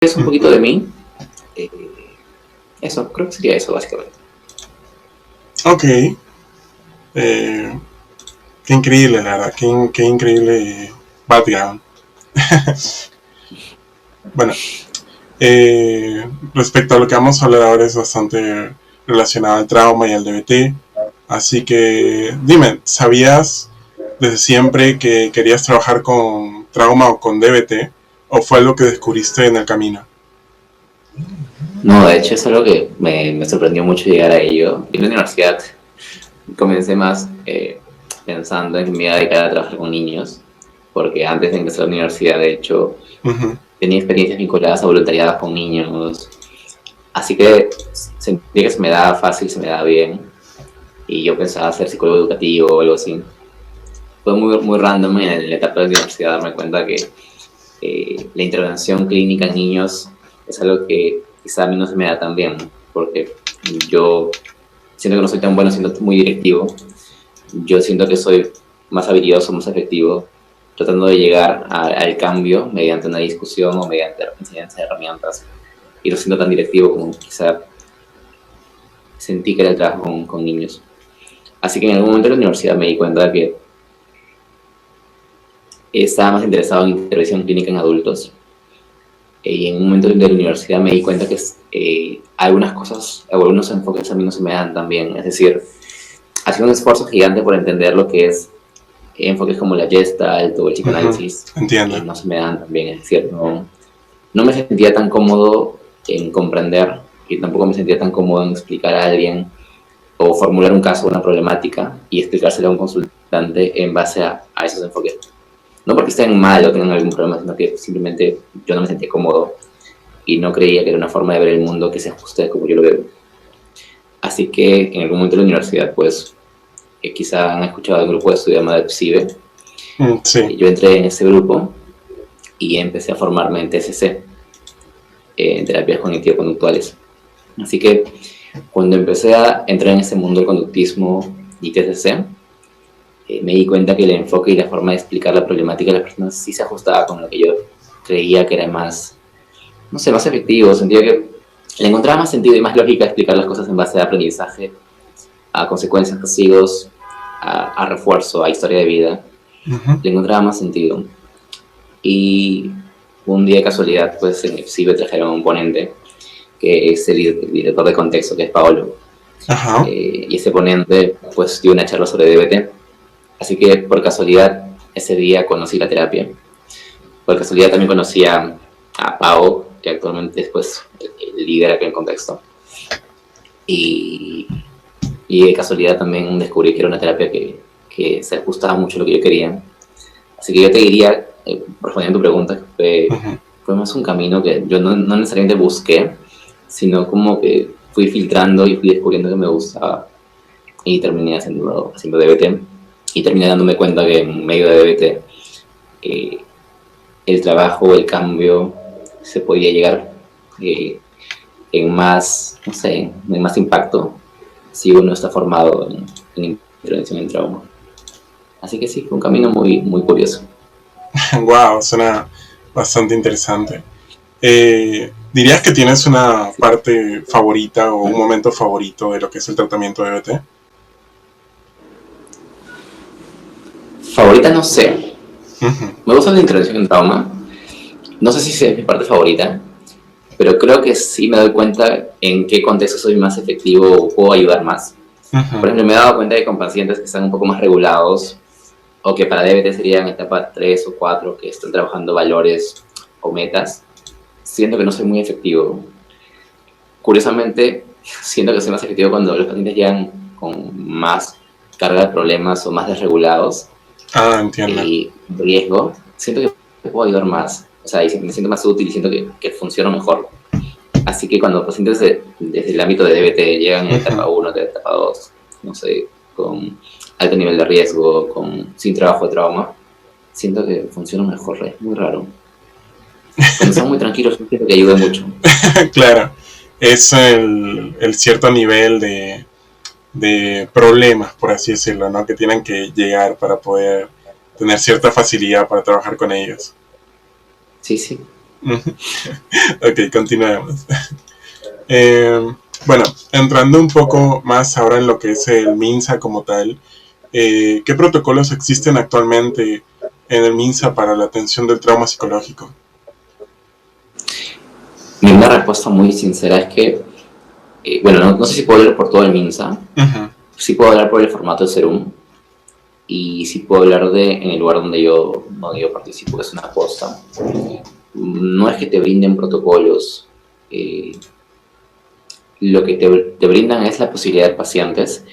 es un poquito de mí. Eh, Eso, creo que sería eso, básicamente. Ok. Eh, Qué increíble, la verdad. Qué increíble background. Bueno, respecto a lo que vamos a hablar ahora es bastante relacionado al trauma y al DBT. Así que dime, ¿sabías desde siempre que querías trabajar con trauma o con DBT? ¿O fue algo que descubriste en el camino? No, de hecho es algo que me sorprendió mucho llegar a ello. En la universidad comencé más pensando en que me iba a dedicar a trabajar con niños, porque antes de empezar la universidad, de hecho, Ujú. tenía experiencias vinculadas a voluntariados con niños, así que sentí que se me daba fácil, se me daba bien, y yo pensaba ser psicólogo educativo o algo así. Fue muy random en la etapa de la universidad darme cuenta que la intervención clínica en niños es algo que quizá a mí no se me da tan bien, porque yo siento que no soy tan bueno siendo muy directivo. Yo siento que soy más habilidoso, más efectivo, tratando de llegar al cambio mediante una discusión o mediante enseñanza de herramientas. Y no siendo tan directivo como quizá sentí que era el trabajo con niños. Así que en algún momento de la universidad me di cuenta de que estaba más interesado en intervención clínica en adultos. Y en un momento de la universidad me di cuenta que algunas cosas o algunos enfoques a mí no se me dan tan bien. Es decir, hacía un esfuerzo gigante por entender lo que es enfoques como la Gestalt o el Ujú. psicoanálisis y Entiendo. no se me dan tan bien. Es decir, no me sentía tan cómodo en comprender y tampoco me sentía tan cómodo en explicar a alguien o formular un caso, una problemática y explicárselo a un consultante en base a esos enfoques. No porque estén mal o tengan algún problema, sino que simplemente yo no me sentía cómodo y no creía que era una forma de ver el mundo que se ajuste como yo lo veo. Así que en algún momento de la universidad, pues quizá han escuchado del grupo de estudio llamado PSIBE. Sí. Yo entré en ese grupo y empecé a formarme en TCC, en terapias cognitivo-conductuales. Así que cuando empecé a entrar en ese mundo del conductismo y TCC, me di cuenta que el enfoque y la forma de explicar la problemática de las personas sí se ajustaba con lo que yo creía que era más, no sé, más efectivo. Sentía que le encontraba más sentido y más lógica explicar las cosas en base a aprendizaje, a consecuencias, castigos, a refuerzo, a historia de vida. Ujú. Le encontraba más sentido. Y un día de casualidad, pues en EPSIBE trajeron un ponente, que es el director de contexto, que es Paolo. Ajá. Y ese ponente, pues dio una charla sobre DBT. Así que por casualidad, ese día conocí la terapia. Por casualidad también conocí a Pau, que actualmente es pues el líder acá en contexto. Y, y de casualidad también descubrí que era una terapia que se ajustaba mucho a lo que yo quería. Así que yo te diría, respondiendo a tu pregunta, que Ujú. fue más un camino que yo no necesariamente busqué, sino como que fui filtrando y fui descubriendo que me gustaba y terminé haciendo DBT y terminé dándome cuenta que en medio de DBT el trabajo, el cambio se podía llegar eh, en más, no sé, en más impacto si uno está formado en intervención en trauma. Así que sí, fue un camino muy curioso. Wow, suena bastante interesante. ¿Dirías que tienes una parte favorita o un momento favorito de lo que es el tratamiento de BT? Favorita no sé. Ujú. Me gusta la intervención en trauma. No sé si es mi parte favorita, pero creo que sí me doy cuenta en qué contexto soy más efectivo o puedo ayudar más. Por Ujú. ejemplo, me he dado cuenta de con pacientes que están un poco más regulados o que para DBT serían etapa 3 o 4 que están trabajando valores o metas. Siento que no soy muy efectivo. Curiosamente, siento que soy más efectivo cuando los pacientes llegan con más carga de problemas o más desregulados Ah, entiendo. y riesgo. Siento que puedo ayudar más. O sea, y me siento más útil y siento que funciona mejor. Así que cuando pacientes desde el ámbito de DBT llegan en Ujú. etapa 1, de etapa 2, no sé, con alto nivel de riesgo, sin trabajo de trauma, siento que funciona mejor, es muy raro. Cuando están muy tranquilos, siento que ayuda mucho. Claro, es el cierto nivel de problemas, por así decirlo, ¿no? Que tienen que llegar para poder tener cierta facilidad para trabajar con ellos. Sí, sí. Ujú. Ok, continuemos. Eh, bueno, entrando un poco más ahora en lo que es el MINSA como tal, ¿qué protocolos existen actualmente en el MINSA para la atención del trauma psicológico? Una respuesta muy sincera es que, bueno, no sé si puedo hablar por todo el MINSA, Ujú. sí puedo hablar por el formato de Serum y sí puedo hablar de en el lugar donde yo participo, que es una posta. No es que te brinden protocolos, eh, lo que te brindan es la posibilidad de pacientes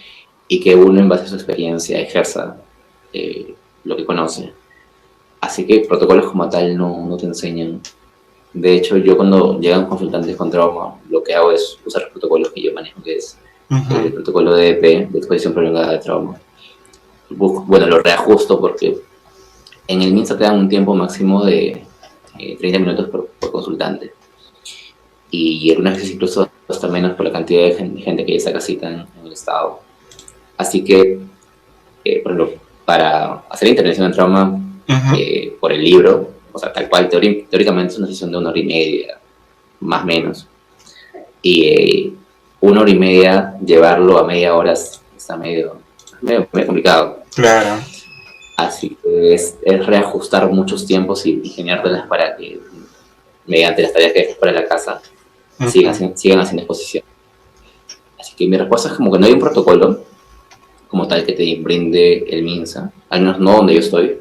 y que uno en base a su experiencia ejerza lo que conoce. Así que protocolos como tal no te enseñan. De hecho, yo cuando llegan consultantes con trauma, lo que hago es usar los protocolos que yo manejo, que es el Ujú. protocolo de EP, de exposición prolongada de trauma. Bueno, lo reajusto porque en el MINSA te dan un tiempo máximo de 30 minutos por consultante. Y algunas veces incluso hasta menos por la cantidad de gente que ya saca cita en el estado. Así que, por ejemplo, para hacer intervención en trauma Ujú. por el libro, o sea, tal cual, teóricamente es una sesión de 1 hora y media, más o menos. Y 1 hora y media, llevarlo a media hora está medio complicado. Claro. Así que es reajustar muchos tiempos y ingeniártelas para que, mediante las tareas que dejes para la casa, Ujú. sigan haciendo exposición. Así que mi respuesta es como que no hay un protocolo como tal que te brinde el MINSA, al menos no donde yo estoy.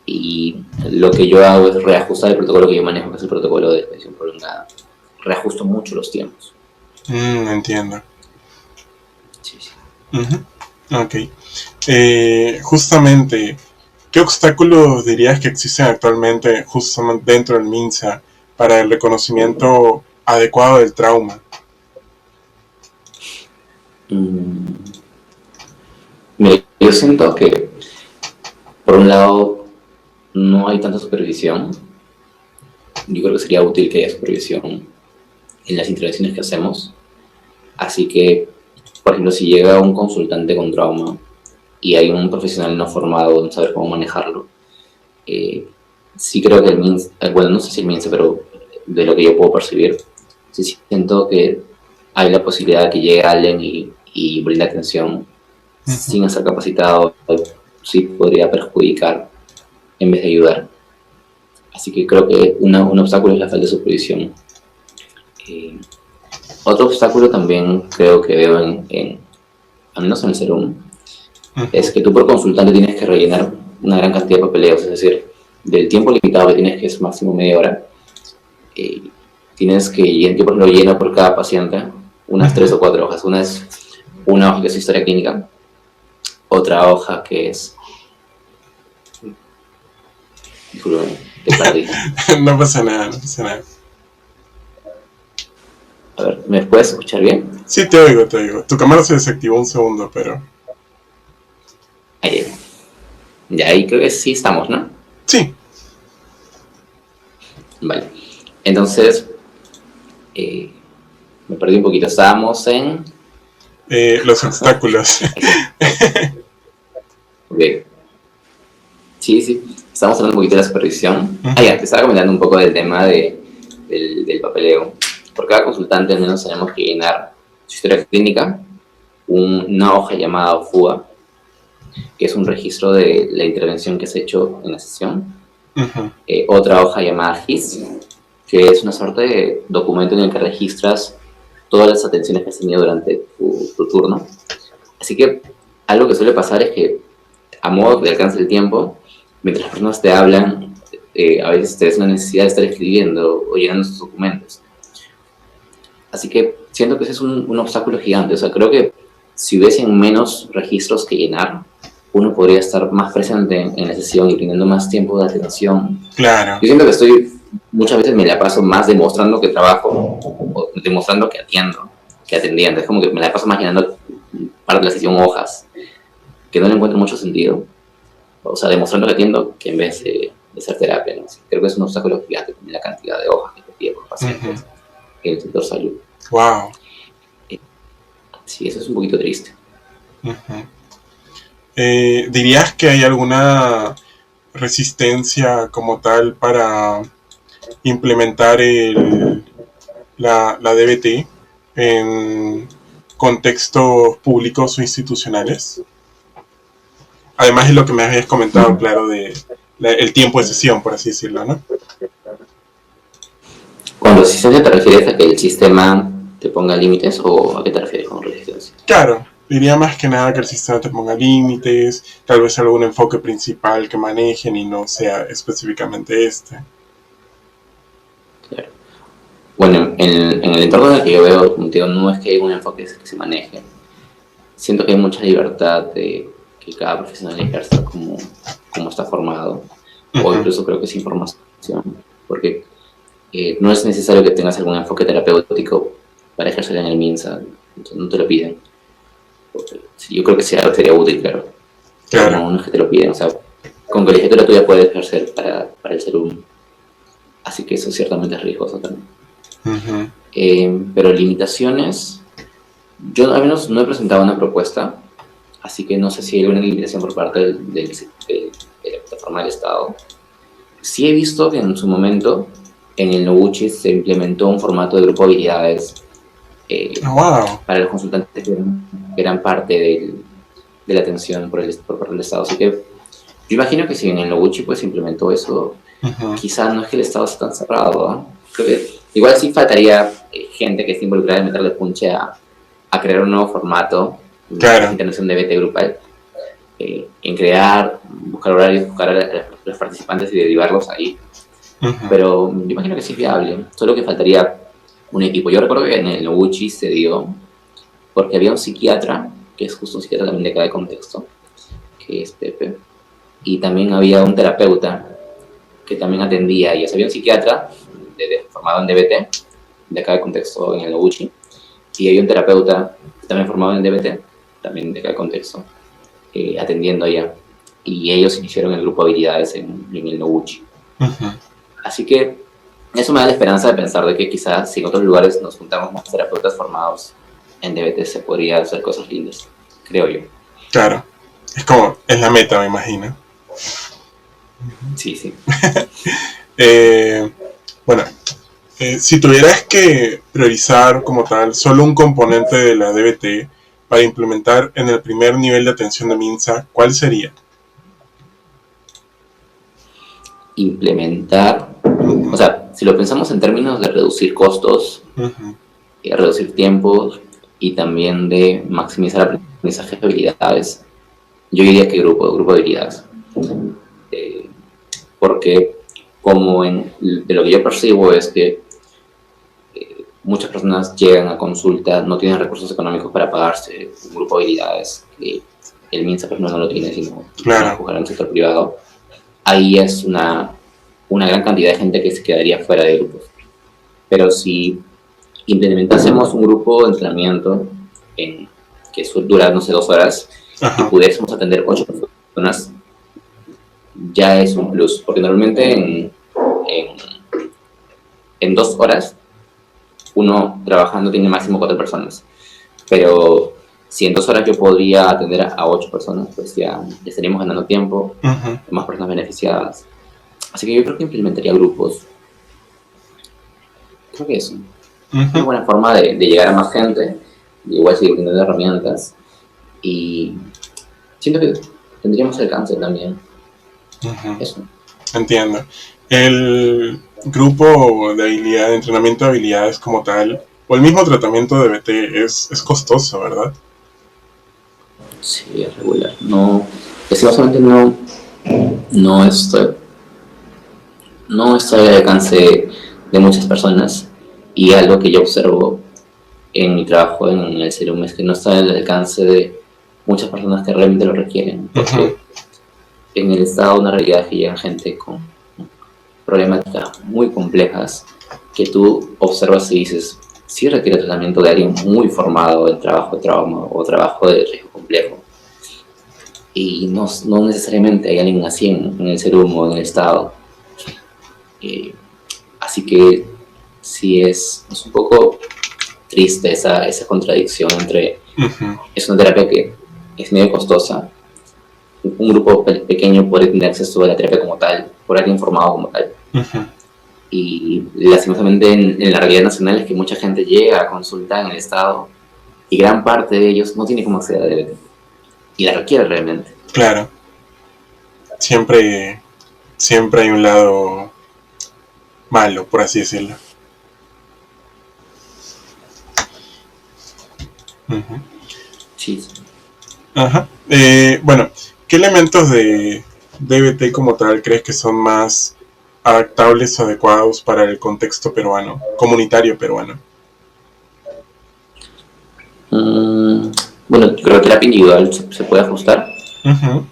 Y lo que yo hago es reajustar el protocolo que yo manejo, que es el protocolo de exposición prolongada. Reajusto mucho los tiempos. Entiendo. Sí, sí. Ujú. Ok. Justamente, ¿qué obstáculos dirías que existen actualmente justamente dentro del MINSA para el reconocimiento adecuado del trauma? Mm, Mira, yo siento que, por un lado, no hay tanta supervisión. Yo creo que sería útil que haya supervisión en las intervenciones que hacemos. Así que, por ejemplo, si llega un consultante con trauma y hay un profesional no formado en saber cómo manejarlo, eh, sí creo que el MINSA, bueno, no sé si el MINSA, pero de lo que yo puedo percibir, sí siento que hay la posibilidad de que llegue alguien y brinde atención Ujú. sin estar capacitado, sí podría perjudicar en vez de ayudar. Así que creo que un obstáculo es la falta de supervisión. Eh, Otro obstáculo también creo que veo al menos en el Serum, Ujú. es que tú por consultante tienes que rellenar una gran cantidad de papeleos, es decir, del tiempo limitado que tienes, que es máximo media hora, eh, tienes que, yo por ejemplo lleno por cada paciente unas Ujú. 3 o 4 hojas. Una es una hoja que es historia clínica, otra hoja que es, disculpe, te perdí. No pasa nada, no pasa nada. A ver, ¿me puedes escuchar bien? Sí, te oigo, te oigo. Tu cámara se desactivó un segundo, pero... Ahí, ya ahí creo que sí estamos, ¿no? Sí, Vale. Entonces, eh, me perdí un poquito. Estábamos en... los obstáculos. Ok. Sí, sí. Estamos hablando un poquito de la supervisión. Ah, Ujú. ya, te estaba comentando un poco del tema del papeleo. Por cada consultante al menos tenemos que llenar su historia clínica, una hoja llamada FUA, que es un registro de la intervención que se ha hecho en la sesión. Ujú. Otra hoja llamada HIS, que es una suerte de documento en el que registras todas las atenciones que has tenido durante tu turno. Así que algo que suele pasar es que, a modo de alcance del tiempo, mientras las personas te hablan, a veces te ves una necesidad de estar escribiendo o llenando sus documentos. Así que siento que ese es un obstáculo gigante. O sea, creo que si hubiesen menos registros que llenar, uno podría estar más presente en la sesión y teniendo más tiempo de atención. Claro. Yo siento que muchas veces me la paso más demostrando que trabajo o demostrando que atiendo, que atendiendo. Es como que me la paso más llenando parte de la sesión hojas, que no le encuentro mucho sentido. O sea, demostrando que atiendo, que en vez de hacer terapia, ¿no? Creo que es un obstáculo gigante también la cantidad de hojas que te pide por Ujú. paciente en el sector salud. Wow. Sí, eso es un poquito triste. Ujú. ¿Dirías que hay alguna resistencia como tal para implementar la DBT en contextos públicos o institucionales. Además de lo que me habías comentado, claro, de el tiempo de sesión, por así decirlo, ¿no? ¿Con resistencia te refieres a que el sistema te ponga límites o a qué te refieres con resistencia? Claro, diría más que nada que el sistema te ponga límites, tal vez algún enfoque principal que manejen y no sea específicamente este. Claro. Bueno, en el entorno en el que yo veo, como te digo, no es que haya un enfoque que se maneje. Siento que hay mucha libertad de que cada profesional ejerza como está formado, o incluso creo que es información, porque no es necesario que tengas algún enfoque terapéutico para ejercer en el MINSA, no te lo piden. Yo creo que sería útil, claro. Claro. No es que te lo piden, o sea, con colegiatura tú ya puedes ejercer para el CERUM, así que eso ciertamente es riesgoso también. Pero limitaciones, yo al menos no he presentado una propuesta, así que no sé si hay alguna limitación por parte de la plataforma del Estado. Sí he visto que en su momento en el Noguchi se implementó un formato de grupo de habilidades para los consultantes que eran parte de la atención por parte del Estado. Así que yo imagino que si en el Noguchi pues se implementó eso, quizás no es que el Estado esté tan cerrado, ¿no? Creo que igual sí faltaría gente que esté involucrada en meterle punche a crear un nuevo formato de intervención de BT grupal, en crear, buscar horarios, buscar a los participantes y derivarlos ahí. Pero yo imagino que sí es viable, solo que faltaría un equipo. Yo recuerdo que en el Noguchi se dio porque había un psiquiatra, que es justo un psiquiatra también de cada contexto, que es Pepe, y también había un terapeuta que también atendía, y había un psiquiatra formado en DBT, de cada contexto en el Noguchi, y había un terapeuta también formado en DBT, también de cada contexto, atendiendo allá, y ellos iniciaron el grupo de habilidades en el Noguchi. Así que eso me da la esperanza de pensar de que quizás si en otros lugares nos juntamos más terapeutas formados en DBT se podría hacer cosas lindas, creo yo. Claro, es la meta, me imagino. Sí. Bueno, si tuvieras que priorizar como tal solo un componente de la DBT para implementar en el primer nivel de atención de MINSA, ¿cuál sería? Implementar, o sea, si lo pensamos en términos de reducir costos, reducir tiempos y también de maximizar aprendizaje de habilidades, yo diría que grupo de habilidades. Porque como de lo que yo percibo es que muchas personas llegan a consulta, no tienen recursos económicos para pagarse un grupo de habilidades, que el MINSA pues no lo tiene, sino para jugar en el sector privado. Ahí es una gran cantidad de gente que se quedaría fuera de grupos. Pero si implementásemos un grupo de entrenamiento que dura, no sé, 2 horas, y pudiésemos atender 8 personas, ya es un plus, porque normalmente en 2 horas uno trabajando tiene máximo 4 personas, pero si en 2 horas yo podría atender a 8 personas, pues ya estaríamos ganando tiempo, más personas beneficiadas. Así que yo creo que implementaría grupos. Creo que eso. Es una buena forma de llegar a más gente, igual seguir teniendo herramientas, y siento que tendríamos alcance también. Eso. Entiendo. El grupo de habilidad, de entrenamiento de habilidades como tal, o el mismo tratamiento de BT es costoso, ¿verdad? Sí, es regular. No, lastimosamente no estoy al alcance de muchas personas, y algo que yo observo en mi trabajo en el CERUM es que no está al alcance de muchas personas que realmente lo requieren, porque en el Estado una realidad es que llega gente con problemáticas muy complejas que tú observas y dices, sí requiere tratamiento de alguien muy formado en trabajo de trauma o trabajo de riesgo complejo, y no necesariamente hay alguien así en el CERUM o en el Estado. Así que sí es un poco triste esa contradicción entre es una terapia que es medio costosa, un grupo pequeño puede tener acceso a la terapia como tal, por alguien formado como tal, Y lastimosamente en la realidad nacional es que mucha gente llega a consulta en el Estado y gran parte de ellos no tiene cómo acceder a DBT y la requiere realmente. Claro. Siempre hay un lado malo, por así decirlo. Uh-huh. Sí. Ajá. Bueno, ¿qué elementos de DBT como tal crees que son más adaptables o adecuados para el contexto peruano, comunitario peruano? Bueno, yo creo que terapia individual se puede ajustar. Uh-huh.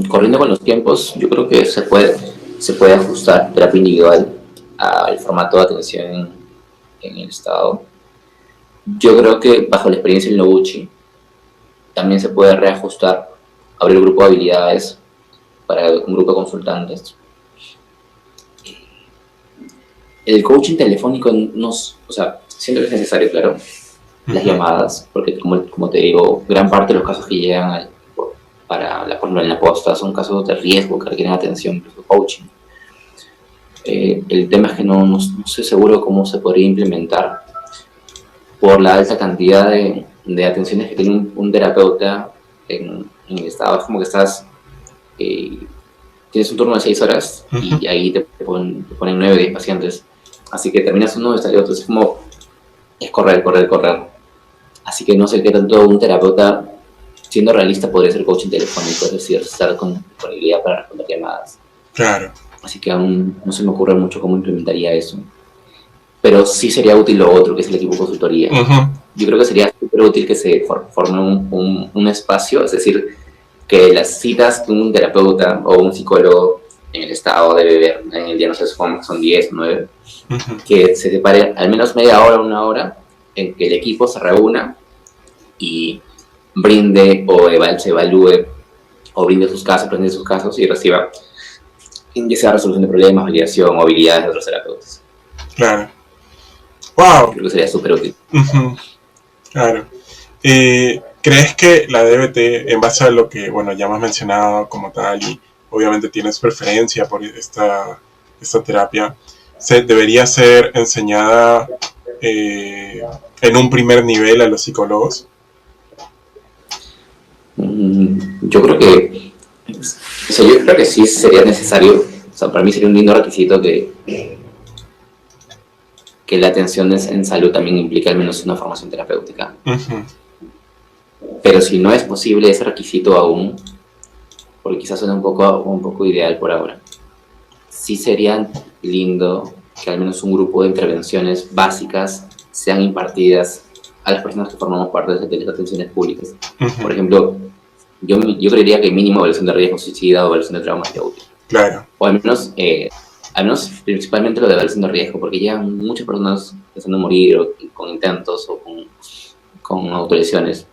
Corriendo con los tiempos, yo creo que se puede ajustar terapia individual al formato de atención en el Estado. Yo creo que bajo la experiencia en Noguchi también se puede reajustar, abrir un grupo de habilidades para un grupo de consultantes. El coaching telefónico siento que es necesario, claro, las llamadas, porque como te digo, gran parte de los casos que llegan por ejemplo, en la posta son casos de riesgo que requieren atención, coaching. El tema es que no estoy seguro cómo se podría implementar por la alta cantidad de atenciones que tiene un terapeuta en el Estado. Es como que tienes un turno de 6 horas y ahí te ponen 9 o 10 pacientes. Así que terminas uno y sale otro. Es como, es correr. Así que no sé qué tanto un terapeuta, siendo realista, podría ser coaching telefónico, es decir, estar con disponibilidad para responder llamadas. Claro. Así que aún no se me ocurre mucho cómo implementaría eso. Pero sí sería útil lo otro, que es el equipo de consultoría. Uh-huh. Yo creo que sería súper útil que se forme un espacio, es decir, que las citas que un terapeuta o un psicólogo en el Estado debe ver, en el día no sé, son 10 o 9, uh-huh, que se separe al menos media hora o una hora en que el equipo se reúna y brinde o se evalúe o brinde sus casos y reciba ya sea resolución de problemas, validación o habilidades de otros terapeutas. Claro. Wow. Creo que sería súper útil. Uh-huh. Claro. ¿Crees que la DBT, en base a lo que, bueno, ya hemos mencionado como tal, y obviamente tienes preferencia por esta terapia, debería ser enseñada en un primer nivel a los psicólogos? Yo creo que sí sería necesario. O sea, para mí sería un lindo requisito que la atención en salud también implica al menos una formación terapéutica. Uh-huh. Pero si no es posible ese requisito aún, porque quizás suena un poco ideal por ahora, sí sería lindo que al menos un grupo de intervenciones básicas sean impartidas a las personas que formamos parte de las atenciones públicas. Uh-huh. Por ejemplo, yo creería que mínimo evaluación de riesgo suicida o evaluación de trauma sería útil. Claro. O al menos principalmente lo de evaluación de riesgo, porque ya muchas personas pensando en morir o con intentos o con autolesiones.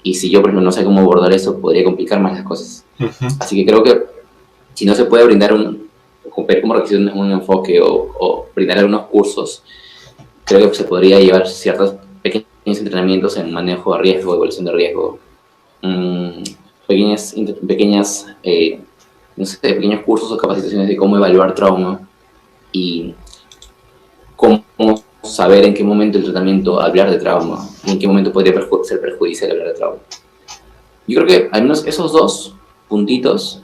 Y si yo, por ejemplo, no sé cómo abordar eso, podría complicar más las cosas. Uh-huh. Así que creo que si no se puede brindar como requisito un enfoque o brindar algunos cursos, creo que se podría llevar ciertos pequeños entrenamientos en manejo de riesgo, evaluación de riesgo, pequeños cursos o capacitaciones de cómo evaluar trauma y cómo saber en qué momento el tratamiento hablar de trauma y en qué momento podría ser perjudicial hablar de trauma. Yo creo que al menos esos dos puntitos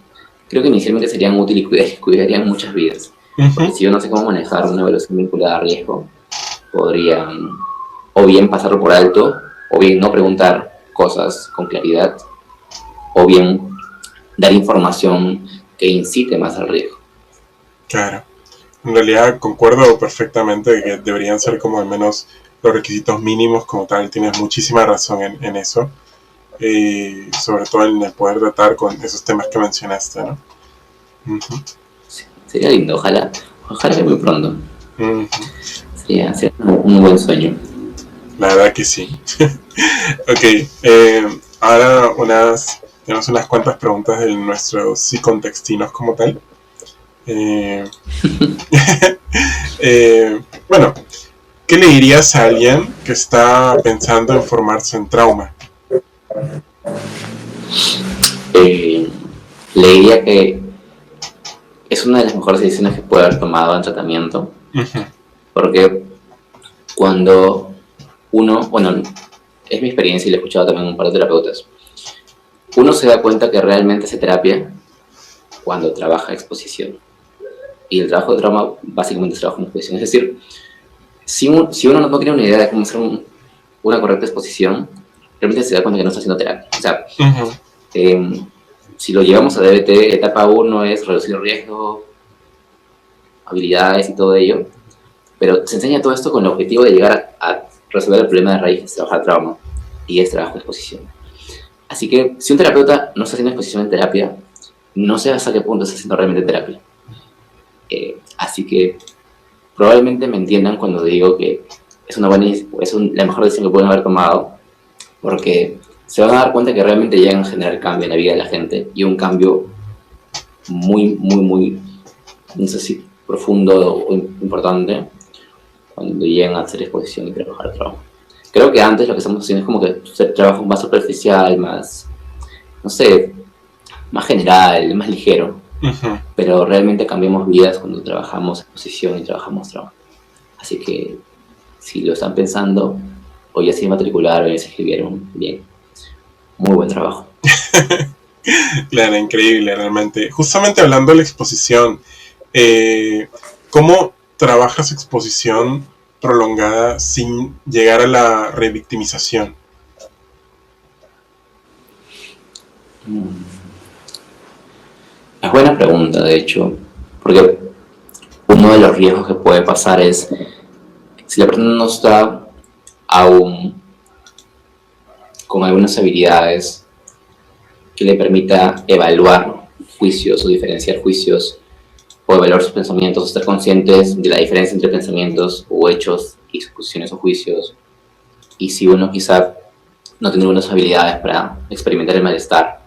creo que inicialmente serían útiles y cuidarían muchas vidas. Uh-huh. Porque si yo no sé cómo manejar una evaluación vinculada a riesgo, podrían o bien pasarlo por alto, o bien no preguntar cosas con claridad, o bien dar información que incite más al riesgo. Claro. En realidad concuerdo perfectamente que deberían ser como al menos los requisitos mínimos como tal. Tienes muchísima razón en eso. Sobre todo en el poder tratar con esos temas que mencionaste, ¿no? Uh-huh. Sí, sería lindo, ojalá que muy pronto. Uh-huh. Sería un buen sueño. La verdad que sí. Ok, ahora tenemos unas cuantas preguntas de nuestros psicontextinos como tal. Bueno, ¿qué le dirías a alguien que está pensando en formarse en trauma? Le diría que es una de las mejores decisiones que puede haber tomado en tratamiento, Ujú. Porque cuando uno, bueno, es mi experiencia y lo he escuchado también un par de terapeutas, uno se da cuenta que realmente hace terapia cuando trabaja exposición. Y el trabajo de trauma básicamente es trabajo en exposición. Es decir, si uno no tiene una idea de cómo hacer una correcta exposición, realmente se da cuenta que no está haciendo terapia. O sea, Ujú. si lo llevamos a DBT, etapa 1 es reducir riesgo, habilidades y todo ello, pero se enseña todo esto con el objetivo de llegar a resolver el problema de raíz, que es trabajar trauma, y es trabajo de exposición. Así que si un terapeuta no está haciendo exposición en terapia, no sé hasta qué punto está haciendo realmente terapia. Así que probablemente me entiendan cuando digo que es una buena, la mejor decisión que pueden haber tomado, porque se van a dar cuenta que realmente llegan a generar cambio en la vida de la gente, y un cambio muy, muy, muy, no sé si profundo o importante, cuando llegan a hacer exposición y trabajar trabajo. Creo que antes lo que estamos haciendo es como que hacer trabajo más superficial, más, no sé, más general, más ligero, Ujú. pero realmente cambiamos vidas cuando trabajamos exposición y trabajamos trabajo. Así que si lo están pensando, o ya se matricularon, o ya se escribieron, bien, muy buen trabajo. Claro, increíble realmente. Justamente hablando de la exposición, ¿cómo trabajas exposición prolongada sin llegar a la revictimización? Es buena pregunta, de hecho, porque uno de los riesgos que puede pasar es, si la persona no está aún con algunas habilidades que le permita evaluar juicios o diferenciar juicios, o evaluar sus pensamientos, o estar conscientes de la diferencia entre pensamientos o hechos y suposiciones o juicios, y si uno quizá no tiene algunas habilidades para experimentar el malestar,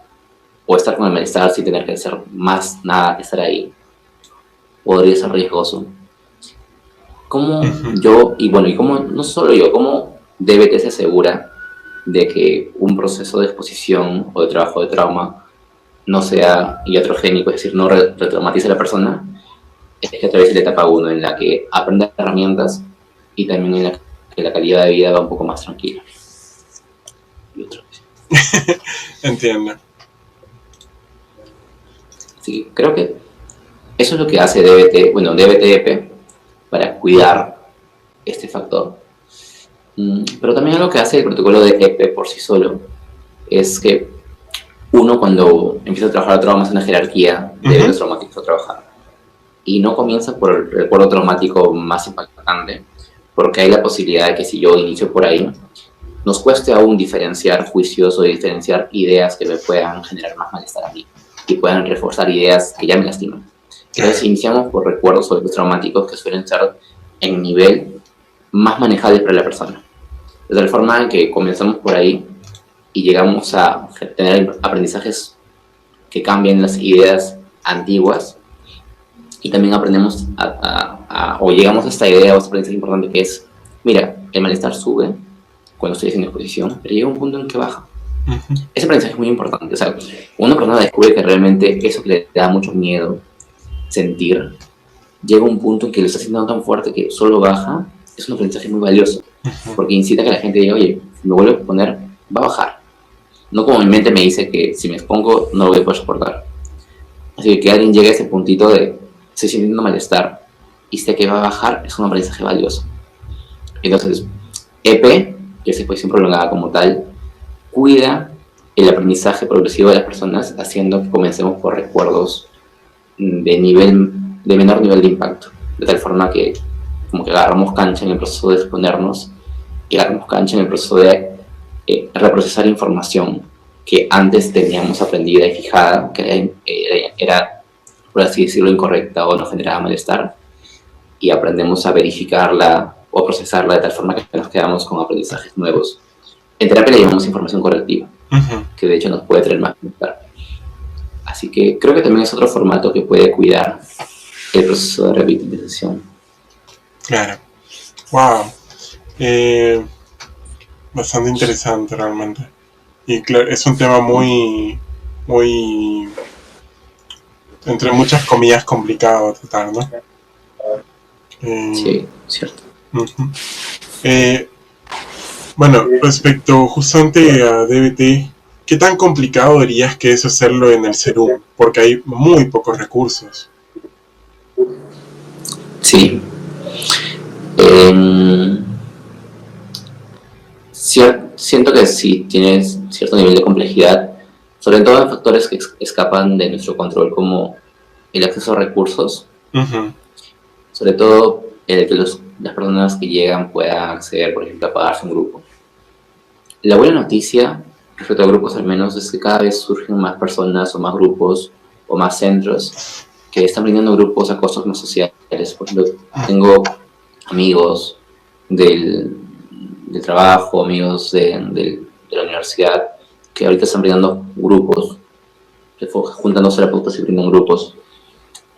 o estar con el malestar sin tener que hacer más nada que estar ahí, podría ser riesgoso. ¿Cómo Ujú. yo, y bueno, y cómo, no solo yo, cómo DBT se asegura de que un proceso de exposición o de trabajo de trauma no sea iatrogénico, es decir, no retraumatice a la persona? Es que atraviese la etapa 1, en la que aprende herramientas, y también en la que la calidad de vida va un poco más tranquila. Y otra vez. Entiendo. Así que creo que eso es lo que hace DBT, bueno, DBT-EP, para cuidar este factor. Pero también lo que hace el protocolo de EP por sí solo es que uno, cuando empieza a trabajar trauma, es una jerarquía de Ujú. eventos traumáticos a trabajar. Y no comienza por el recuerdo traumático más impactante, porque hay la posibilidad de que si yo inicio por ahí, nos cueste aún diferenciar juicios o diferenciar ideas que me puedan generar más malestar a mí y puedan reforzar ideas que ya me lastiman. Entonces iniciamos por recuerdos o eventos traumáticos que suelen ser en nivel más manejable para la persona. De tal forma que comenzamos por ahí y llegamos a tener aprendizajes que cambian las ideas antiguas, y también aprendemos o llegamos a esta idea o este aprendizaje importante que es, mira, el malestar sube cuando estoy haciendo exposición, pero llega un punto en que baja. Ujú. Ese aprendizaje es muy importante. O sea, una persona descubre que realmente eso que le da mucho miedo sentir, llega a un punto en que lo está sintiendo tan fuerte que solo baja. Es un aprendizaje muy valioso, Ujú. porque incita a que la gente diga, oye, si me vuelvo a exponer, va a bajar. No como mi mente me dice que si me expongo no lo voy a poder soportar. Así que alguien llegue a ese puntito de estoy sintiendo malestar y sé que va a bajar, es un aprendizaje valioso. Entonces, EP, que es exposición prolongada como tal, cuida el aprendizaje progresivo de las personas, haciendo que comencemos por recuerdos de menor nivel de impacto, de tal forma que como que agarramos cancha en el proceso de exponernos, y agarramos cancha en el proceso de reprocesar información que antes teníamos aprendida y fijada, que era, por así decirlo, incorrecta o nos generaba malestar, y aprendemos a verificarla o procesarla de tal forma que nos quedamos con aprendizajes nuevos. En terapia le llamamos información correctiva, Ujú. que de hecho nos puede traer más bienestar. Así que creo que también es otro formato que puede cuidar el proceso de revitalización. Claro. Wow. Bastante interesante realmente. Y claro, es un tema muy, entre muchas comillas, complicado de tratar, ¿no? Eh, Sí, cierto. Ujú. Eh, bueno, respecto justamente a DBT, ¿qué tan complicado dirías que es hacerlo en el Serum? Porque hay muy pocos recursos. Sí. Em, siento que sí tienes cierto nivel de complejidad, sobre todo en factores que escapan de nuestro control, como el acceso a recursos, Ujú, sobre todo el que las personas que llegan puedan acceder, por ejemplo, a pagarse un grupo. La buena noticia respecto a grupos al menos es que cada vez surgen más personas o más grupos o más centros que están brindando grupos a costos más sociales. Por ejemplo, tengo amigos del, del trabajo, amigos de la universidad, que ahorita están brindando grupos, juntándose a pautas y brindan grupos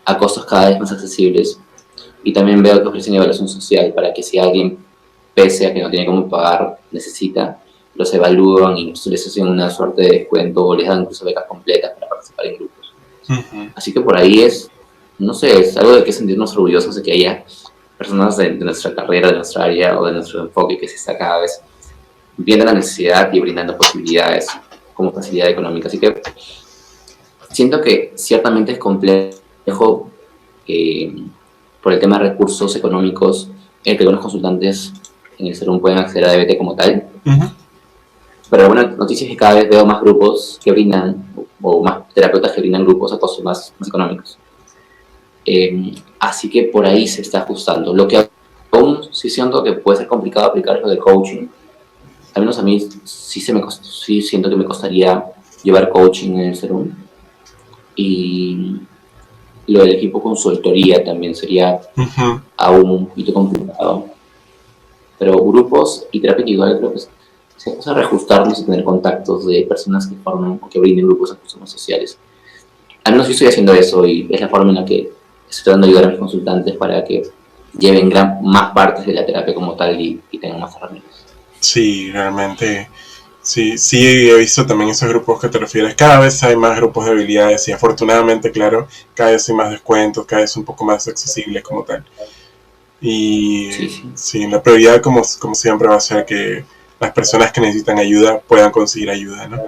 a costos cada vez más accesibles. Y también veo que ofrecen evaluación social para que si alguien, pese a que no tiene cómo pagar, necesita, los evalúan y les hacen una suerte de descuento o les dan incluso becas completas para participar en grupos. ujú. Así que por ahí es, no sé, es algo de que sentirnos orgullosos de que haya personas de nuestra carrera, de nuestra área o de nuestro enfoque que se está cada vez viendo la necesidad y brindando posibilidades como facilidad económica. Así que siento que ciertamente es complejo eh, por el tema de recursos económicos, el que algunos consultantes en el Serum pueden acceder a DBT como tal. Ujú. Pero la buena noticia es que cada vez veo más grupos que brindan, o más terapeutas que brindan grupos a costos más económicos. Así que por ahí se está ajustando. Lo que aún sí siento que puede ser complicado aplicar es lo del coaching. Al menos a mí sí siento que me costaría llevar coaching en el Serum. Y lo del equipo consultoría también sería Ujú. aún un poquito complicado. Pero grupos y terapia individual creo que se puede reajustarnos y tener contactos de personas que forman o que brinden grupos a personas sociales. Al menos yo estoy haciendo eso y es la forma en la que estoy tratando de ayudar a mis consultantes para que lleven más partes de la terapia como tal y tengan más herramientas. Sí, realmente. Sí, sí, he visto también esos grupos que te refieres. Cada vez hay más grupos de habilidades y afortunadamente, claro, cada vez hay más descuentos, cada vez un poco más accesibles como tal. Y Sí, sí. sí, la prioridad como siempre va a ser que las personas que necesitan ayuda puedan conseguir ayuda, ¿no?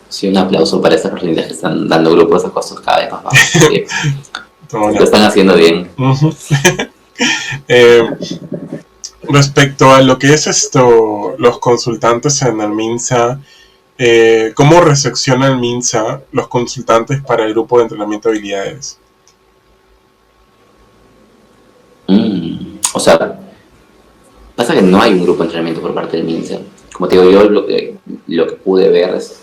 Sí, un aplauso para estas personitas que están dando grupos a costos cada vez más bajos, porque lo Bueno, están haciendo bien. uh-huh. eh, respecto a lo que es esto, los consultantes en el MINSA, ¿cómo recepciona el MINSA los consultantes para el grupo de entrenamiento de habilidades? O sea, pasa que no hay un grupo de entrenamiento por parte del MINSA. Como te digo, yo lo que pude ver es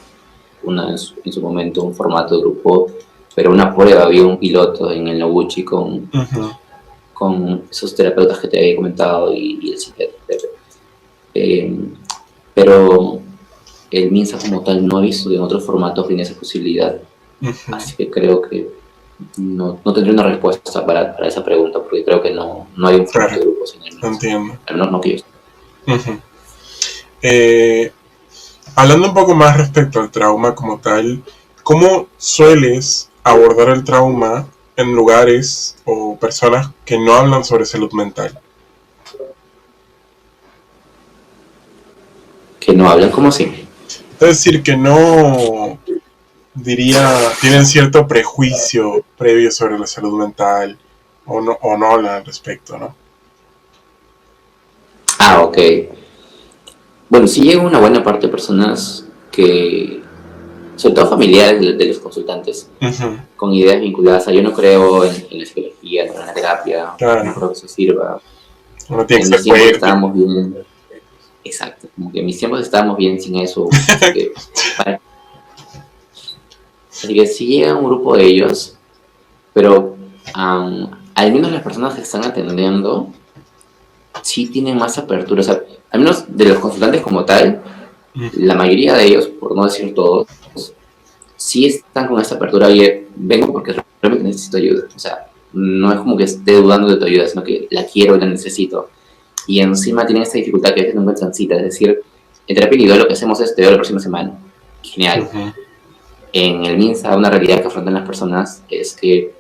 en su momento un formato de grupo, pero una prueba, había un piloto en el Noguchi Uh-huh. con esos terapeutas que te había comentado y el psiquiatra. Eh, pero el MINSA como tal no ha visto que en otros formatos tiene esa posibilidad, Uh-huh. así que creo que no tendré una respuesta para esa pregunta, porque creo que no hay un formato Claro, de grupos en el MINSA, entiendo. al menos no que yo. Uh-huh. Eh, Hablando un poco más respecto al trauma como tal, ¿cómo sueles abordar el trauma en lugares o personas que no hablan sobre salud mental? Que no hablan como si. Es decir, que no, diría, tienen cierto prejuicio previo sobre la salud mental o no hablan al respecto, ¿no? Ah, ok. Bueno, sí llega una buena parte de personas que, sobre todo familiares de los consultantes, Uh-huh. con ideas vinculadas a yo no creo en la psicología, no en la terapia, no Claro, creo que eso sirva. uno tiene que En ser mis tiempos fuerte. estábamos bien, exacto, como que en mis tiempos estábamos bien sin eso, así que sí llega un grupo de ellos, pero al menos las personas que están atendiendo sí tienen más apertura, o sea, al menos de los consultantes como tal, la mayoría de ellos, por no decir todos, sí están con esa apertura, oye, vengo porque realmente necesito ayuda, o sea, no es como que esté dudando de tu ayuda, sino que la quiero y la necesito. Y encima tienen esta dificultad que a veces no encuentran cita, es decir, en terapia individual lo que hacemos es te veo la próxima semana. Genial. Uh-huh. En el MINSA una realidad que afrontan las personas es que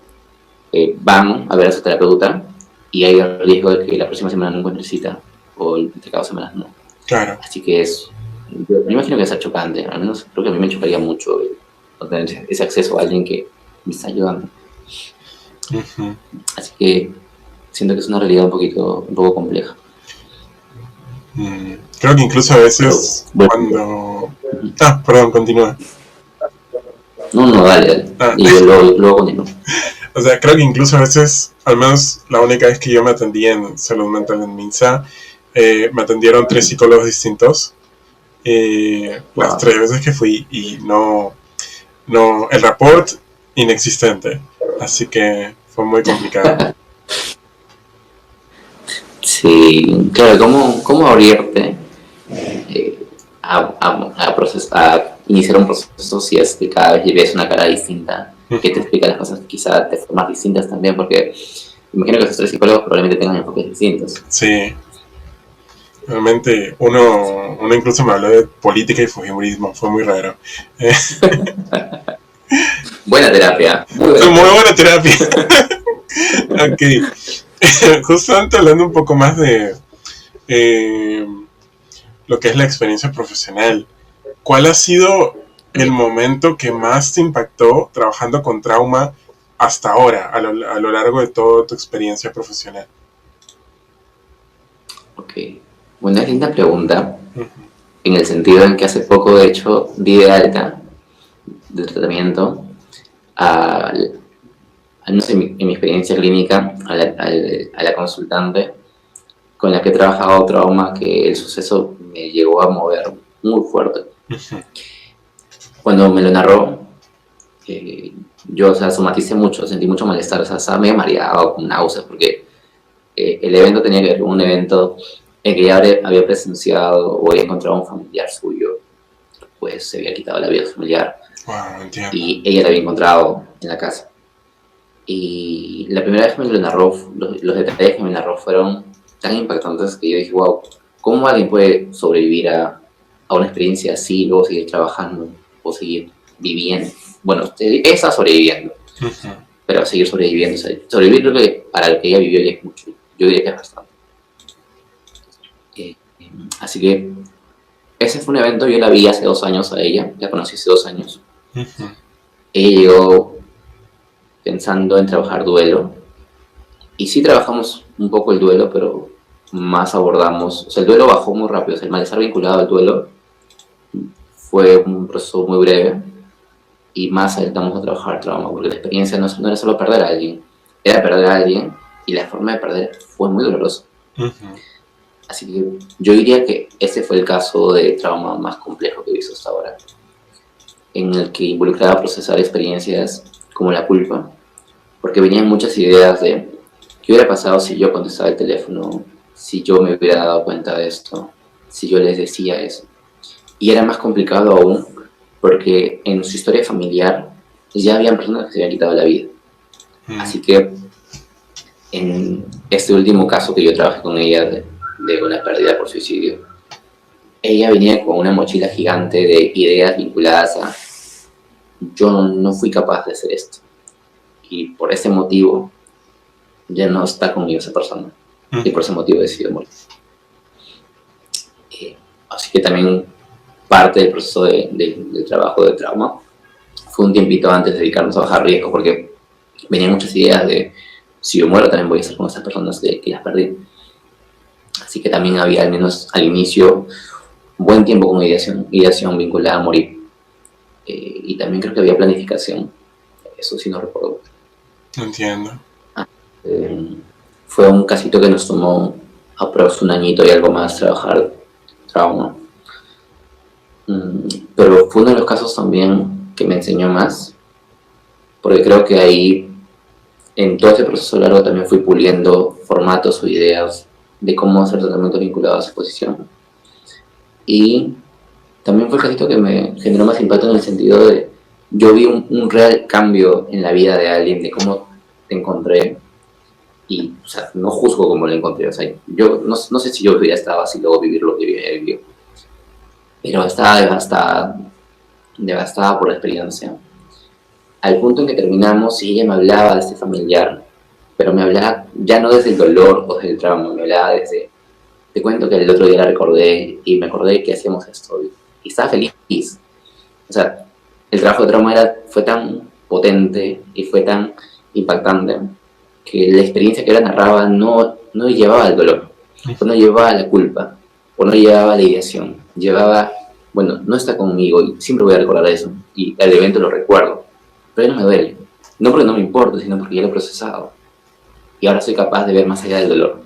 van a ver a su terapeuta y hay el riesgo de que la próxima semana no encuentre cita o entre cada 2 semanas no. Claro. Así que yo me imagino que es chocante, al menos creo que a mí me chocaría mucho no tener ese acceso a alguien que me está ayudando. Ujú. Así que siento que es una realidad un poco compleja. Creo que incluso a veces Pero, bueno, cuando... perdón, continúa. No, dale. Y yo luego continúo. O sea, creo que incluso a veces, al menos la única vez que yo me atendí en salud mental en MINSA, me atendieron 3 psicólogos distintos. Las 3 veces que fui y no, el rapport inexistente. Así que fue muy complicado. Sí, claro, ¿cómo abrirte a iniciar un proceso si es que cada vez ves una cara distinta que te explica las cosas quizás de formas distintas también? Porque imagino que esos 3 psicólogos probablemente tengan enfoques distintos. Sí. Realmente uno incluso me habló de política y fujimorismo, fue muy raro. Buena terapia. Muy buena terapia. Ok. Justamente hablando un poco más de lo que es la experiencia profesional. ¿Cuál ha sido el momento que más te impactó trabajando con trauma hasta ahora, a lo largo de toda tu experiencia profesional? Ok. Una linda pregunta, Uh-huh. en el sentido en que hace poco, de hecho, di de alta de tratamiento no sé, en mi experiencia clínica, a la consultante con la que he trabajado trauma, que el suceso me llegó a mover muy fuerte. Uh-huh. Cuando me lo narró, yo, o sea, somaticé mucho, sentí mucho malestar, o sea, estaba medio mareado, con náuseas, porque el evento tenía que ver con un evento en que ya había presenciado o había encontrado a un familiar suyo, pues se había quitado la vida familiar. Wow, entiendo. Y ella la había encontrado en la casa. Y la primera vez que me lo narró, los detalles que me narró fueron tan impactantes que yo dije, wow, ¿cómo alguien puede sobrevivir a una experiencia así, luego seguir trabajando o seguir viviendo? Bueno, está sobreviviendo, Uh-huh. pero seguir sobreviviendo, o sea, sobrevivir creo que para lo que ella vivió ya es mucho, yo diría que es bastante. Así que ese fue un evento, yo la vi hace 2 años a ella, la conocí hace 2 años. Uh-huh. Ella llegó pensando en trabajar duelo, y sí trabajamos un poco el duelo, pero más abordamos, o sea, el duelo bajó muy rápido, o sea, el malestar vinculado al duelo fue un proceso muy breve, y más saltamos a trabajar trauma, porque la experiencia no era solo perder a alguien, era perder a alguien, y la forma de perder fue muy dolorosa. Uh-huh. Así que yo diría que ese fue el caso de trauma más complejo que he visto hasta ahora, en el que involucraba procesar experiencias como la culpa, porque venían muchas ideas de qué hubiera pasado si yo contestaba el teléfono, si yo me hubiera dado cuenta de esto, si yo les decía eso. Y era más complicado aún porque en su historia familiar ya habían personas que se habían quitado la vida. Así que en este último caso que yo trabajé con ella de una pérdida por suicidio, ella venía con una mochila gigante de ideas vinculadas a yo no fui capaz de hacer esto. Y por ese motivo ya no está conmigo esa persona. Y por ese motivo decidió morir. Así que también parte del proceso del trabajo de trauma fue un tiempito antes de dedicarnos a bajar riesgo, porque venían muchas ideas de si yo muero también voy a estar con esas personas que las perdí. Así que también había, al menos al inicio, un buen tiempo con ideación vinculada a morir. Y también creo que había planificación, eso sí no recuerdo. Entiendo. Fue un casito que nos tomó aproximadamente un añito y algo más trabajar trauma. Pero fue uno de los casos también que me enseñó más, porque creo que ahí, en todo ese proceso largo, también fui puliendo formatos o ideas de cómo hacer tratamientos vinculados a esa exposición. Y también fue el casito que me generó más impacto en el sentido de, yo vi un real cambio en la vida de alguien, de cómo te encontré. Y, o sea, no juzgo cómo lo encontré, o sea, yo no sé si yo hubiera estado así luego vivir lo que vivió, pero estaba devastada por la experiencia. al punto en que terminamos y ella me hablaba de este familiar, pero me hablaba ya no desde el dolor o desde el trauma, me hablaba desde, te cuento que el otro día la recordé y me acordé que hacíamos esto y estaba feliz. O sea, el trabajo de trauma fue tan potente y fue tan impactante que la experiencia que ella narraba no llevaba al dolor, o no llevaba a la culpa, o no llevaba a la ideación, llevaba, bueno, no está conmigo y siempre voy a recordar eso, y el evento lo recuerdo, pero ya no me duele, no porque no me importe, sino porque ya lo he procesado, y ahora soy capaz de ver más allá del dolor,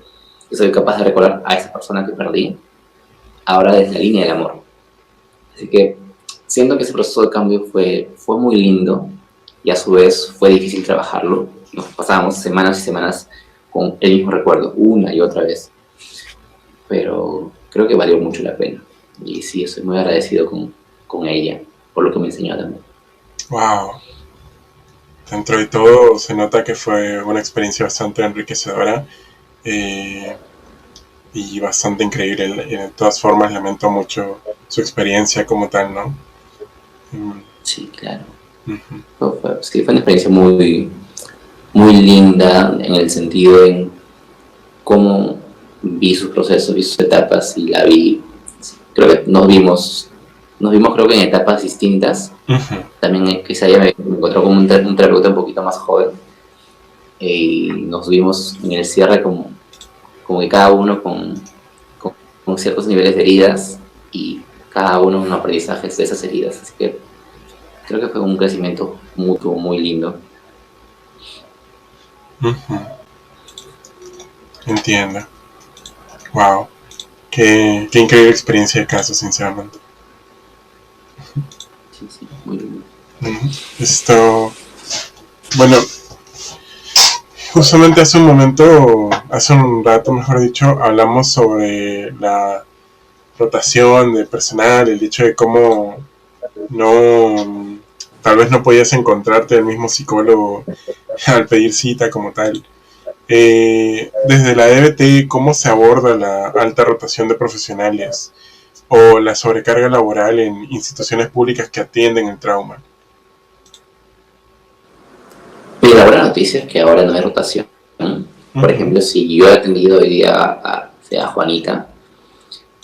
y soy capaz de recordar a esa persona que perdí, ahora desde la línea del amor. Así que siento que ese proceso de cambio fue muy lindo, y a su vez fue difícil trabajarlo. Nos pasábamos semanas y semanas con el mismo recuerdo, una y otra vez. Pero creo que valió mucho la pena. Y sí, estoy muy agradecido con ella por lo que me enseñó también. Wow. Dentro de todo se nota que fue una experiencia bastante enriquecedora y bastante increíble. Y de todas formas lamento mucho su experiencia como tal, ¿no? Sí, claro. Sí, fue una experiencia muy, muy linda en el sentido en cómo vi sus procesos, vi sus etapas y la vi. Creo que nos vimos creo que en etapas distintas. También quizá ella me encontró como un terapeuta un poquito más joven y nos vimos en el cierre como que cada uno con ciertos niveles de heridas y cada uno un aprendizaje de esas heridas. Así que creo que fue un crecimiento mutuo muy lindo. Entiendo. Wow. Qué increíble experiencia de caso, sinceramente. Sí, muy lindo. Esto, bueno, justamente hace un rato, mejor dicho, hablamos sobre la rotación de personal, el hecho de cómo tal vez no podías encontrarte el mismo psicólogo al pedir cita como tal. Desde la DBT, ¿cómo se aborda la alta rotación de profesionales o la sobrecarga laboral en instituciones públicas que atienden el trauma? Y la buena noticia es que ahora no hay rotación. Por ejemplo, si yo he atendido hoy día a Juanita,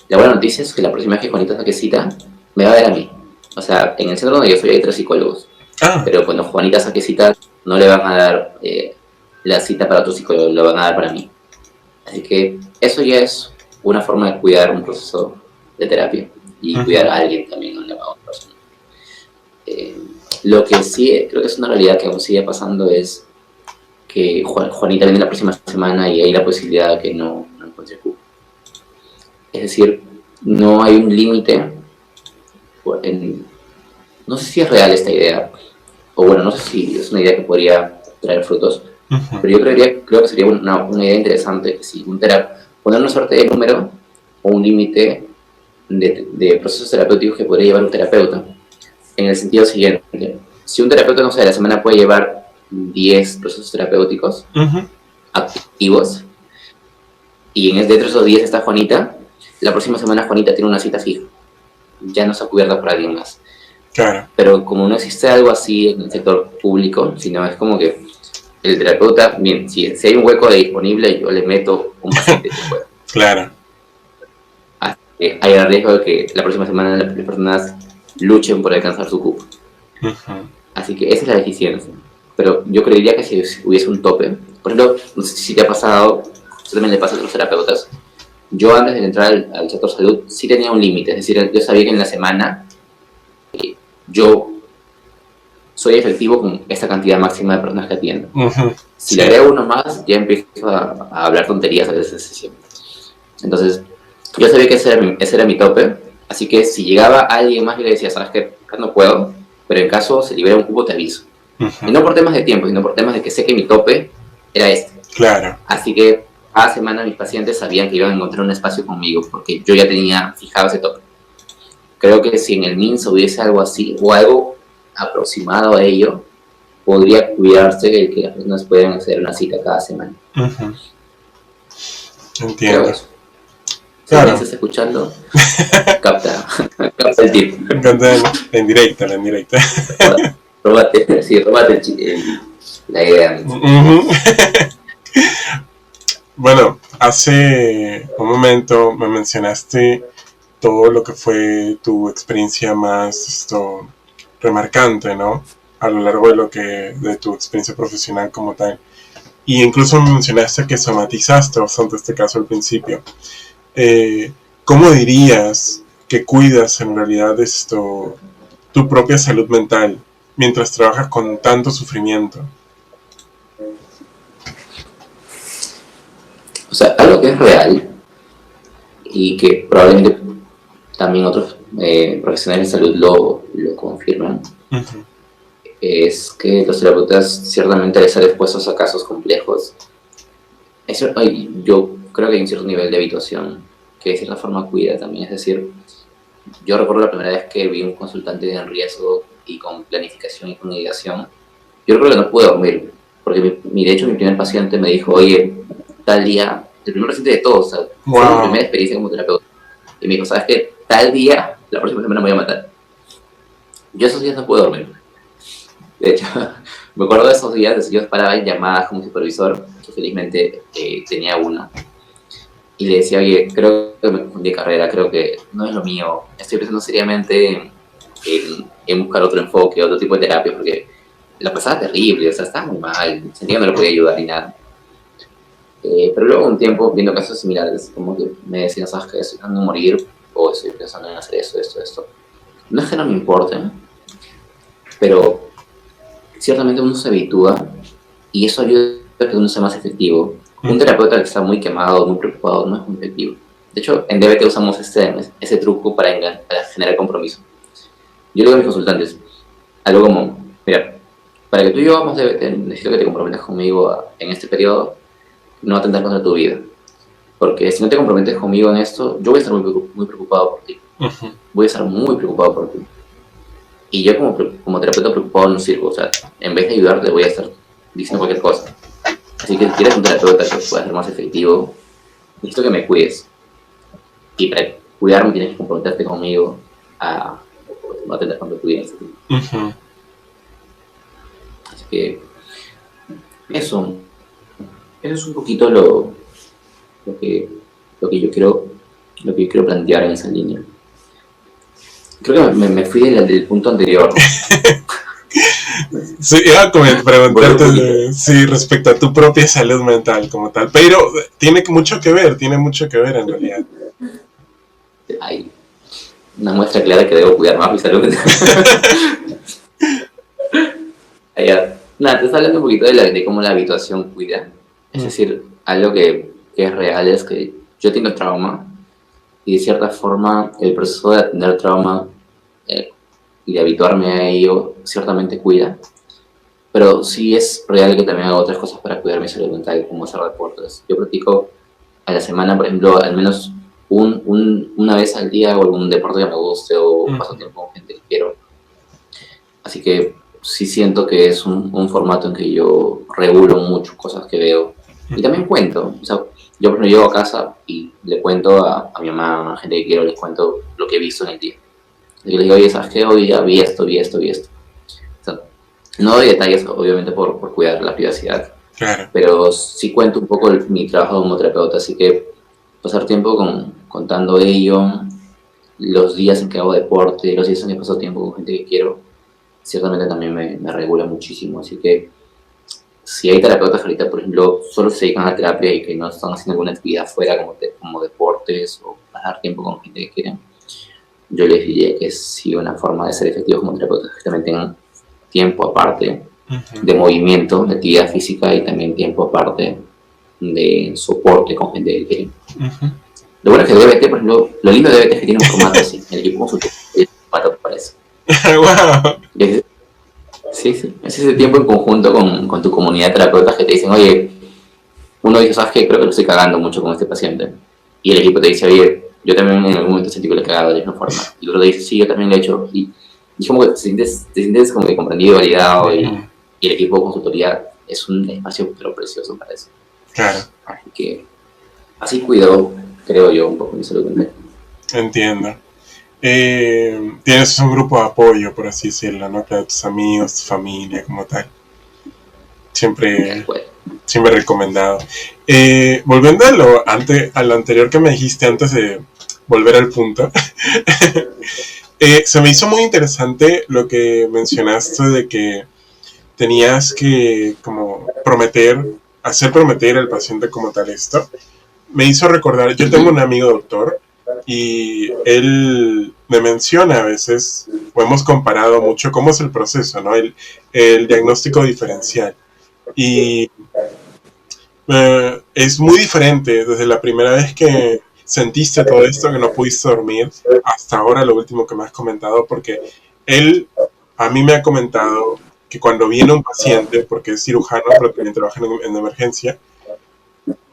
la buena noticia es que la próxima vez que Juanita saque cita, me va a ver a mí. O sea, en el centro donde yo soy hay 3 psicólogos. Pero cuando Juanita saque cita, no le van a dar la cita para otro psicólogo, lo van a dar para mí. Así que eso ya es una forma de cuidar un proceso de terapia y cuidar a alguien también, a otra persona. Lo que sí creo que es una realidad que aún sigue pasando es que Juanita viene la próxima semana y hay la posibilidad de que no encuentre cupo. Es decir, no hay un límite. No sé si es real esta idea, o bueno, no sé si es una idea que podría traer frutos, pero yo creo que sería una idea interesante si poner una suerte de número o un límite de procesos terapéuticos que podría llevar un terapeuta. En el sentido siguiente, si un terapeuta, no sé, a la semana puede llevar 10 procesos terapéuticos activos, y dentro de esos 10 está Juanita, la próxima semana Juanita tiene una cita fija, ya no está cubierta por alguien más. Claro. Pero como no existe algo así en el sector público, sino es como que el terapeuta, bien, si hay un hueco disponible, yo le meto un paciente que pueda. Claro. Hay el riesgo de que la próxima semana las personas luchen por alcanzar su cupo. Así que esa es la deficiencia. Pero yo creería que si hubiese un tope, por ejemplo, no sé si te ha pasado, eso también le pasa a otros terapeutas, yo antes de entrar al sector salud sí tenía un límite, es decir, yo sabía que en la semana yo soy efectivo con esta cantidad máxima de personas que atiendo. Si le agrego uno más, ya empiezo a hablar tonterías a veces sesión. Entonces, yo sabía que ese era mi tope, así que si llegaba alguien más y le decía, sabes que no puedo, pero en caso se libera un cupo te aviso. Y no por temas de tiempo, sino por temas de que sé que mi tope era este. Claro. Así que cada semana mis pacientes sabían que iban a encontrar un espacio conmigo, porque yo ya tenía fijado ese tope. Creo que si en el MINSA hubiese algo así, o algo aproximado a ello, podría cuidarse el que las personas puedan hacer una cita cada semana. Entiendo. Si alguien se está escuchando, capta el tip. La indirecta. Róbate, sí, róbate la idea. Ujú. Bueno, hace un momento me mencionaste todo lo que fue tu experiencia más remarcante, ¿no? A lo largo de tu experiencia profesional como tal. Y incluso me mencionaste que somatizaste bastante este caso al principio. Eh, ¿Cómo dirías que cuidas en realidad tu propia salud mental mientras trabajas con tanto sufrimiento? O sea, algo que es real y que probablemente también otros profesionales de salud lo confirman, Uh-huh. es que los terapeutas ciertamente al estar expuestos a casos complejos, yo creo que hay un cierto nivel de habituación que de cierta forma cuida también. Es decir, yo recuerdo la primera vez que vi un consultante en riesgo y con planificación y con ideación, yo recuerdo que no pude dormir, porque de hecho mi primer paciente me dijo, oye, tal día, el primer paciente de todos, o sea, fue mi primera Wow. experiencia como terapeuta, y me dijo, ¿sabes qué? Tal día, la próxima semana me voy a matar. Yo esos días no pude dormir. De hecho, me acuerdo de esos días, yo paraba en llamadas con mi supervisor, que felizmente tenía una, y le decía, oye, creo que me confundí de carrera, creo que no es lo mío, estoy pensando seriamente en buscar otro enfoque, otro tipo de terapia, porque la pasaba terrible, o sea, estaba muy mal, sentía que no le podía ayudar ni nada. Pero luego un tiempo, viendo casos similares, como que me decían, ¿sabes qué? Estoy pensando en morir, o estoy pensando en hacer esto, esto, esto. No es que no me importen, pero ciertamente uno se habitúa y eso ayuda a que uno sea más efectivo. Un terapeuta que está muy quemado, muy preocupado, no es muy efectivo. De hecho, en DBT usamos ese truco para generar compromiso. Yo le digo a mis consultantes algo como, mira, para que tú y yo hagamos DBT, necesito que te comprometas conmigo en este periodo, no atentar contra tu vida. Porque si no te comprometes conmigo en esto, yo voy a estar muy preocupado por ti. Uh-huh. Voy a estar muy preocupado por ti. Y yo como terapeuta preocupado no sirvo. O sea, en vez de ayudarte, voy a estar diciendo cualquier cosa. Así que si quieres un terapeuta que pueda ser más efectivo, necesito que me cuides. Y para cuidarme tienes que comprometerte conmigo a no atender contra tu vida. Uh-huh. Así que eso es un poquito lo que, lo que yo quiero plantear en esa línea. Creo que me fui del punto anterior. Sí, iba a preguntarte sí, respecto a tu propia salud mental como tal, pero tiene mucho que ver en realidad. Hay una muestra clara que debo cuidar más mi salud mental. Nada, te está hablando un poquito de cómo la habituación cuida. Es decir, algo que es real es que yo tengo trauma y de cierta forma el proceso de atender trauma y de habituarme a ello ciertamente cuida. Pero sí es real que también hago otras cosas para cuidar mi salud mental, como hacer deportes. Yo practico a la semana, por ejemplo, al menos una vez al día hago algún deporte que me guste o paso tiempo con gente que quiero. Así que sí siento que es un formato en que yo regulo mucho cosas que veo. Y también cuento. O sea, yo por ejemplo llego a casa y le cuento a mi mamá, a gente que quiero, les cuento lo que he visto en el día. Y les digo, oye, ¿sabes qué? Hoy ya vi esto, vi esto, vi esto. O sea, no doy detalles, obviamente, por cuidar la privacidad. Claro. Pero sí cuento un poco mi trabajo como terapeuta, así que pasar tiempo contando ello, los días en que hago deporte, los días en que paso tiempo con gente que quiero, ciertamente también me regula muchísimo. Así que si hay terapeutas que ahorita, por ejemplo, solo se dedican a la terapia y que no están haciendo alguna actividad fuera como deportes o pasar tiempo con gente que quieren, yo les diría que sí una forma de ser efectivos como terapeutas, que también tengan tiempo aparte de movimiento, de actividad física y también tiempo aparte de soporte con gente que quieren. Lo bueno es que DBT, por ejemplo, lo lindo de DBT es que tiene un formato así, el equipo consultor es un formato que parece. Wow. Sí, es ese tiempo en conjunto con tu comunidad de terapeutas que te dicen, oye, uno dice, ¿sabes qué? Creo que lo estoy cagando mucho con este paciente. Y el equipo te dice, oye, yo también en algún momento sentí que lo he cagado de la misma forma. Y el otro te dice, sí, yo también lo he hecho. Y como que te sientes como que comprendido, validado. Y el equipo de consultoría es un espacio pero precioso para eso. Claro. Así que así cuido, creo yo, un poco mi salud mental. Entiendo. tienes un grupo de apoyo, por así decirlo, ¿no? Claro, tus amigos, tu familia, como tal. Siempre, siempre recomendado. Volviendo a lo anterior que me dijiste antes de volver al punto, se me hizo muy interesante lo que mencionaste de que tenías que como hacer prometer al paciente como tal esto. Me hizo recordar, yo tengo un amigo doctor y él me menciona a veces, o hemos comparado mucho cómo es el proceso, ¿no? El diagnóstico diferencial. Y es muy diferente desde la primera vez que sentiste todo esto, que no pudiste dormir, hasta ahora lo último que me has comentado, porque él a mí me ha comentado que cuando viene un paciente, porque es cirujano, pero también trabaja en emergencia,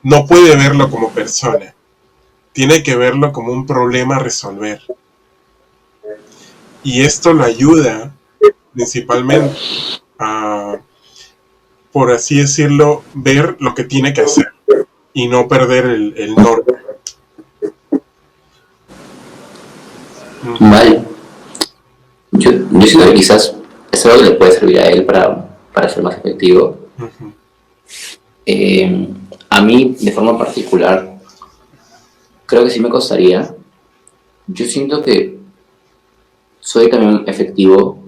no puede verlo como persona, tiene que verlo como un problema a resolver. Y esto lo ayuda principalmente a, por así decirlo, ver lo que tiene que hacer y no perder el norte. Vale. Yo siento que quizás es algo que le puede servir a él para ser más efectivo. A mí, de forma particular, creo que sí me costaría. Yo siento que soy también efectivo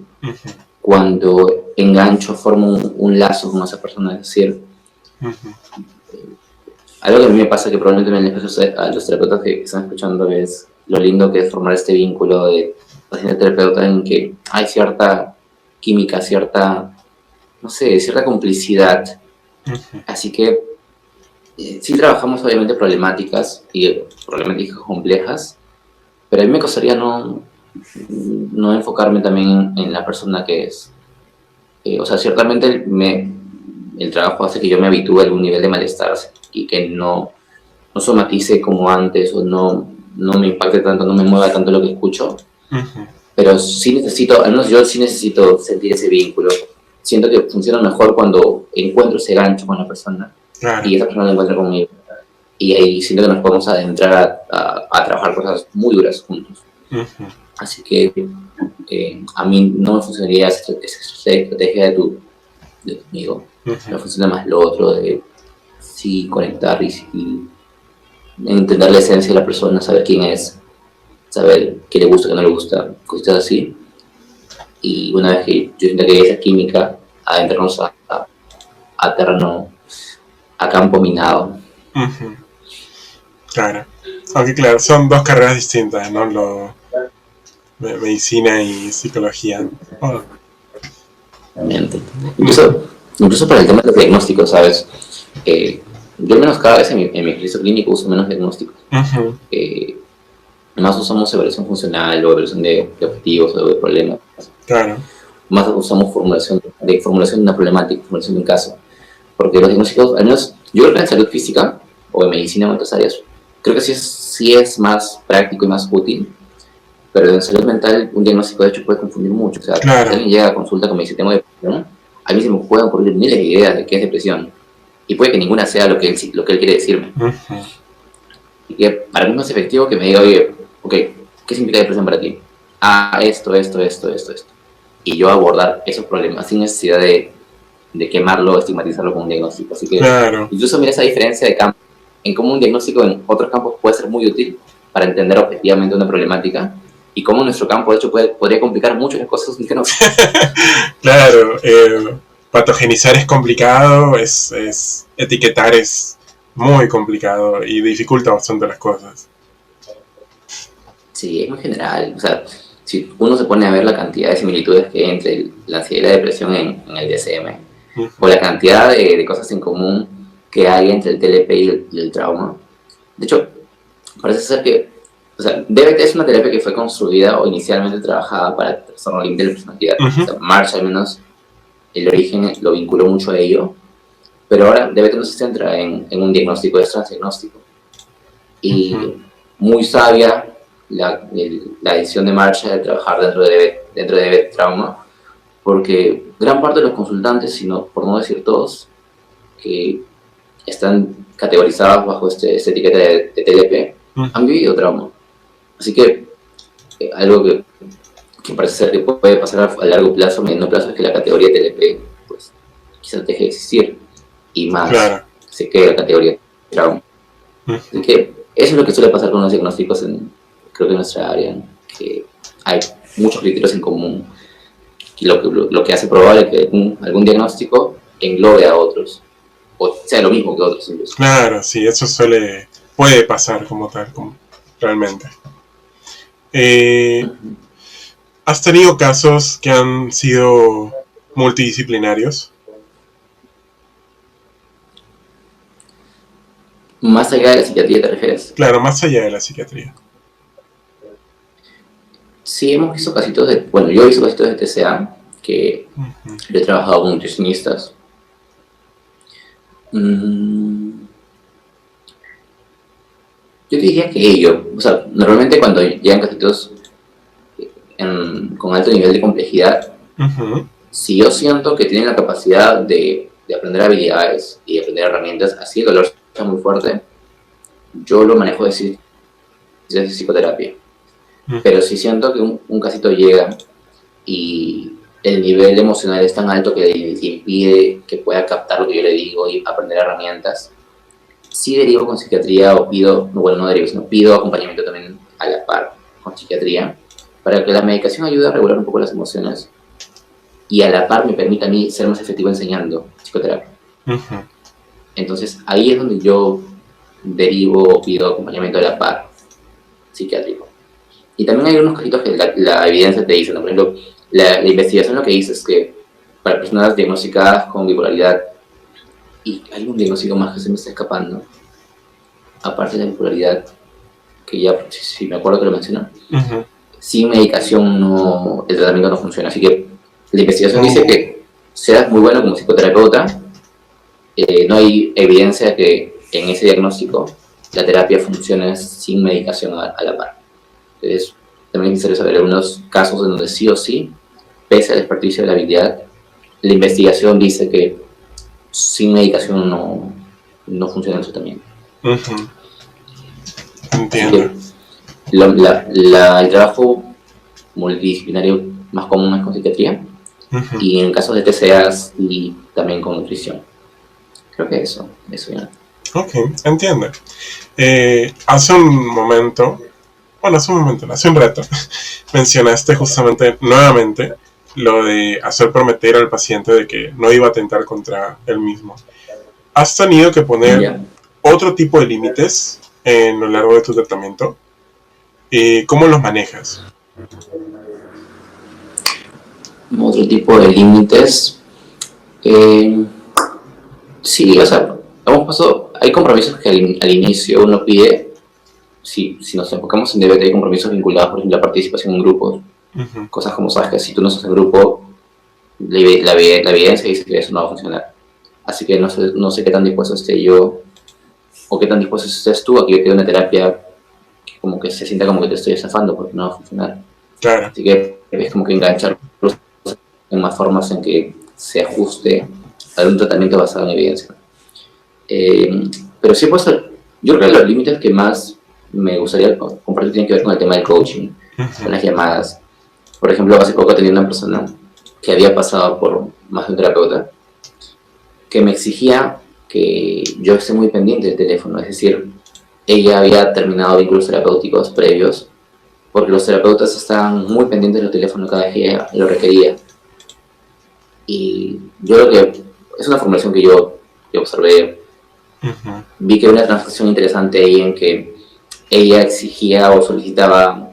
cuando engancho, formo un lazo con esa persona. Es decir, algo que a mí me pasa, que probablemente me les pasa a los terapeutas que están escuchando, es lo lindo que es formar este vínculo de paciente-terapeuta, en que hay cierta química, cierta, no sé, cierta complicidad. Así que sí trabajamos obviamente problemáticas y problemáticas complejas, pero a mí me costaría no enfocarme también en la persona que es. O sea, ciertamente el trabajo hace que yo me habitúe a algún nivel de malestar y que no somatice como antes, o no me impacte tanto, no me mueva tanto lo que escucho. Pero sí necesito, al menos yo sí necesito sentir ese vínculo. Siento que funciona mejor cuando encuentro ese gancho con la persona, claro, y esa persona lo encuentra conmigo. Y ahí siento que nos podemos adentrar a trabajar cosas muy duras juntos. Así que a mí no me funcionaría esa estrategia de tu amigo. Me funciona más lo otro de sí conectar y entender la esencia de la persona, saber quién es, saber qué le gusta, qué no le gusta, cosas así. Y una vez que yo siento que hay esa química, adentrarnos a terreno, a campo minado. Claro. Aunque claro, son dos carreras distintas, ¿no? Medicina y psicología. Oh. Incluso para el tema de los diagnósticos, ¿sabes? Yo al menos cada vez en mi ejercicio clínico uso menos diagnósticos. Más usamos evaluación funcional o evaluación de objetivos o de problemas. Claro. Más usamos formulación de una problemática, formulación de un caso. Porque los diagnósticos, al menos yo creo que en salud física o en medicina o en otras áreas, creo que sí es más práctico y más útil. Pero en salud mental un diagnóstico de hecho puede confundir mucho. O sea, claro, si alguien llega a consulta con me dice tengo depresión, a mí se me pueden ocurrir miles de ideas de qué es depresión. Y puede que ninguna sea lo que él quiere decirme. Y que para mí es más efectivo que me diga, oye, ok, ¿qué significa depresión para ti? Esto. Y yo abordar esos problemas sin necesidad de quemarlo o estigmatizarlo con un diagnóstico. Así que claro, incluso mira esa diferencia de campo, en cómo un diagnóstico en otros campos puede ser muy útil para entender objetivamente una problemática, y cómo nuestro campo de hecho podría complicar mucho las cosas que no. Claro, patogenizar es complicado, etiquetar es muy complicado y dificulta bastante las cosas. Sí, es muy general. O sea, si uno se pone a ver la cantidad de similitudes que hay entre la ansiedad y la depresión en el DSM, o la cantidad de cosas en común que hay entre el TLP y el trauma. De hecho, parece ser que, o sea, DBT es una terapia que fue construida o inicialmente trabajada para el trastorno límite de la personalidad. O sea, Marsh, al menos, el origen lo vinculó mucho a ello, pero ahora DBT no se centra en un diagnóstico, es transdiagnóstico. Y muy sabia la decisión de Marsh de trabajar dentro de DBT trauma, porque gran parte de los consultantes, sino por no decir todos, que están categorizados bajo esta etiqueta de TLP, han vivido trauma. Así que algo que parece ser que puede pasar a largo plazo, mediano plazo, es que la categoría TLP pues quizás deje de existir y más Claro. se quede la categoría de trauma. Así que eso es lo que suele pasar con los diagnósticos creo que en nuestra área, ¿no? Que hay muchos criterios en común, y lo que hace probable que algún diagnóstico englobe a otros, o sea lo mismo que otros incluso. Claro, sí, eso puede pasar como tal, como realmente. ¿Has tenido casos que han sido multidisciplinarios? Más allá de la psiquiatría, ¿te refieres? Claro, más allá de la psiquiatría. Sí, hemos visto casitos yo he visto casitos de TCA, que yo he trabajado con nutricionistas. Yo diría que normalmente cuando llegan casitos con alto nivel de complejidad, si yo siento que tienen la capacidad de aprender habilidades y de aprender herramientas, así el dolor está muy fuerte, yo lo manejo de psicoterapia. Pero si siento que un casito llega y el nivel emocional es tan alto que le impide que pueda captar lo que yo le digo y aprender herramientas, sí derivo con psiquiatría o pido acompañamiento también a la par con psiquiatría, para que la medicación ayude a regular un poco las emociones y a la par me permita a mí ser más efectivo enseñando psicoterapia. Entonces ahí es donde yo derivo o pido acompañamiento a la par psiquiátrico. Y también hay unos cajitos que la evidencia te dice, ¿no? Por ejemplo, la investigación lo que dice es que para personas diagnosticadas con bipolaridad, y hay un diagnóstico más que se me está escapando, aparte de la bipolaridad, que ya, si me acuerdo que lo mencioné, sin medicación el tratamiento no funciona. Así que la investigación dice que seas muy bueno como psicoterapeuta, no hay evidencia que en ese diagnóstico la terapia funcione sin medicación a la par. Entonces, también es necesario saber algunos casos en donde sí o sí, pese al desperdicio de la habilidad, la investigación dice que sin medicación no funciona el tratamiento. Entiendo. El trabajo multidisciplinario más común es con psiquiatría, y en casos de TCAs y también con nutrición. Creo que eso ya. Ok, entiendo. Hace un rato, mencionaste justamente nuevamente lo de hacer prometer al paciente de que no iba a atentar contra él mismo. ¿Has tenido que poner otro tipo de límites en lo largo de tu tratamiento? ¿Cómo los manejas? Otro tipo de límites. Sí, hay compromisos que al inicio uno pide. Si nos enfocamos en DBT, hay compromisos vinculados, por ejemplo, la participación en grupos. Cosas como, sabes que si tú no estás en grupo, la evidencia dice que eso no va a funcionar. Así que no sé qué tan dispuesto esté yo, o qué tan dispuesto estés tú a que yo te dé una terapia como que se sienta como que te estoy estafando, porque no va a funcionar. Claro. Así que es como que enganchar en más formas en que se ajuste a un tratamiento basado en evidencia. Pero sí, pues, yo creo que los límites que más me gustaría compartir tienen que ver con el tema del coaching, con las llamadas. Por ejemplo, hace poco tenía una persona que había pasado por más de un terapeuta que me exigía que yo esté muy pendiente del teléfono, es decir, ella había terminado vínculos terapéuticos previos porque los terapeutas estaban muy pendientes del teléfono cada vez que ella lo requería. Y yo creo que es una formulación que yo observé. Vi que había una transacción interesante ahí en que ella exigía o solicitaba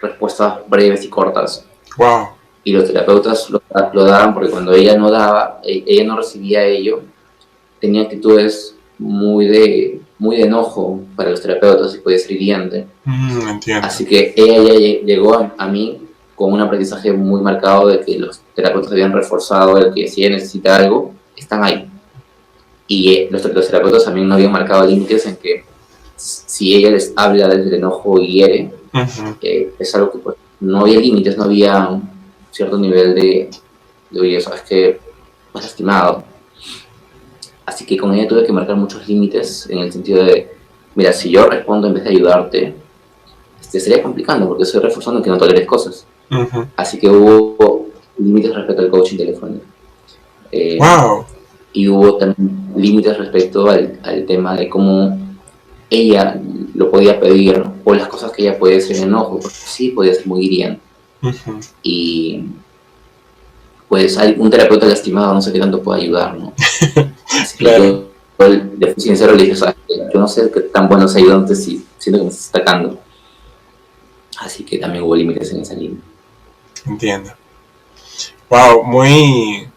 respuestas breves y cortas. Wow. Y los terapeutas lo daban porque cuando ella no recibía ello, tenía actitudes muy de enojo para los terapeutas y podía ser hiriente. Entiendo. Así que ella ya llegó a mí con un aprendizaje muy marcado de que los terapeutas habían reforzado el que si ella necesita algo, están ahí. Y los terapeutas también no habían marcado límites en que si ella les habla desde el enojo y hiere, es algo que pues, no había límites, no había un cierto nivel de oye, sabes que me has lastimado. Así que con ella tuve que marcar muchos límites en el sentido de, mira, si yo respondo en vez de ayudarte, te estaría complicando porque estoy reforzando que no toleres cosas. Ujú. Así que hubo límites respecto al coaching telefónico. Eh, Wow. y hubo también límites respecto al tema de cómo ella lo podía pedir o las cosas que ella podía hacer en enojo, porque sí podía ser muy hiriente. Ujú. Y pues hay un terapeuta lastimado, no sé qué tanto puede ayudar, ¿no? Así que Claro, yo de sincero le dije, ¿sabes qué? Yo no sé qué tan bueno es ayudante si siento que me está atacando. Así que también hubo límites en esa línea. entiendo. Wow, muy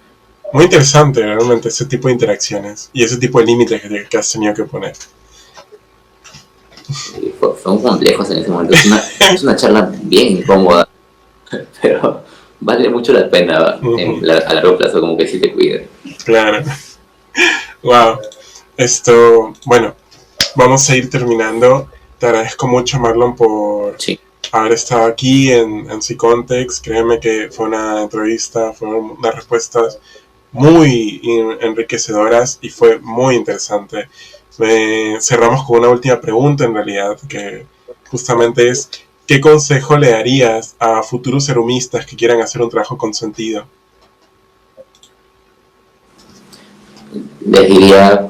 interesante realmente ese tipo de interacciones y ese tipo de límites que has tenido que poner. Fueron complejos en ese momento. Es una charla bien incómoda, pero vale mucho la pena Ujú. a largo plazo, como que sí te cuide. Claro. Wow. Esto, bueno, vamos a ir terminando. Te agradezco mucho, Marlon, por Sí. haber estado aquí en C-Context. Créeme que fue una entrevista, fueron unas respuestas muy enriquecedoras y fue muy interesante. Cerramos con una última pregunta en realidad, que justamente es, ¿qué consejo le darías a futuros serumistas que quieran hacer un trabajo con sentido? Les diría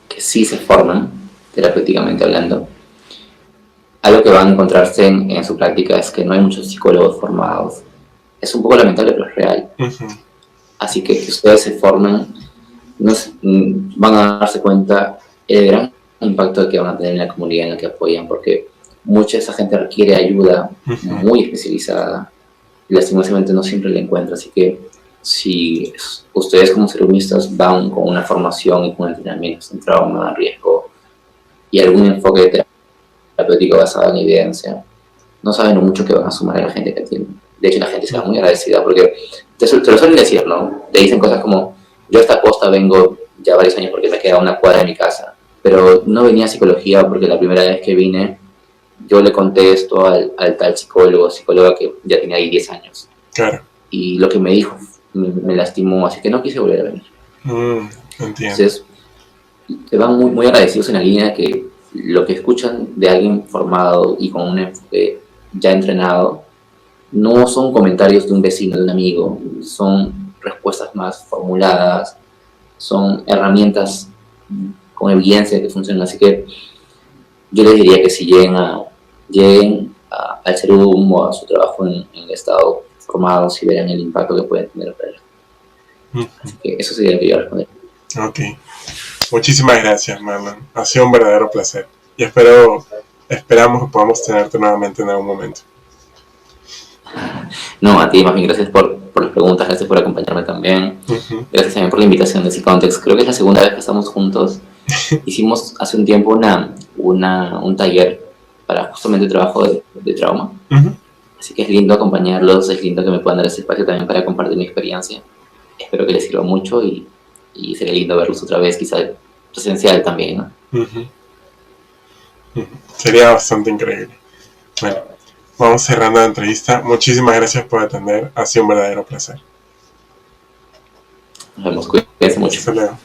que sí se forman, terapéuticamente hablando. Algo que van a encontrarse en su práctica es que no hay muchos psicólogos formados. Es un poco lamentable, pero es real. Ujú. Así que ustedes se formen, van a darse cuenta el gran impacto que van a tener en la comunidad en la que apoyan, porque mucha de esa gente requiere ayuda Ujú. muy especializada y lastimosamente no siempre la encuentra. Así que si ustedes como serumistas van con una formación y con entrenamientos en trauma, riesgo y algún enfoque terapéutico basado en evidencia, no saben lo mucho que van a sumar a la gente que atienden. De hecho, la gente se va muy agradecida porque te lo suelen decir, ¿no? Te dicen cosas como, yo a esta costa vengo ya varios años porque me queda una cuadra de mi casa, pero no venía a psicología porque la primera vez que vine yo le conté esto al tal psicóloga que ya tenía ahí 10 años. Claro. Y lo que me dijo me lastimó, así que no quise volver a venir. Entiendo. Entonces, te van muy agradecidos en la línea de que lo que escuchan de alguien formado y con un enfoque ya entrenado no son comentarios de un vecino, de un amigo, son respuestas más formuladas, son herramientas con evidencia que funcionan. Así que yo les diría que si al ser o a su trabajo en el estado formados y verán el impacto que pueden tener para él. Así que eso sería lo que yo respondería. Ok. Muchísimas gracias, Marlon. Ha sido un verdadero placer. Y esperamos que podamos tenerte nuevamente en algún momento. No, a ti más bien gracias por las preguntas, gracias por acompañarme también. Ujú. Gracias también por la invitación de C-Context. Creo que es la segunda vez que estamos juntos. Hicimos hace un tiempo un taller para justamente trabajo de trauma. Ujú. Así que es lindo acompañarlos, es lindo que me puedan dar ese espacio también para compartir mi experiencia. Espero que les sirva mucho y sería lindo verlos otra vez, quizá presencial también, ¿no? Ujú. Ujú. Sería bastante increíble. Bueno, vamos cerrando la entrevista. Muchísimas gracias por atender. Ha sido un verdadero placer. Nos vemos, cuídense mucho. Hasta luego.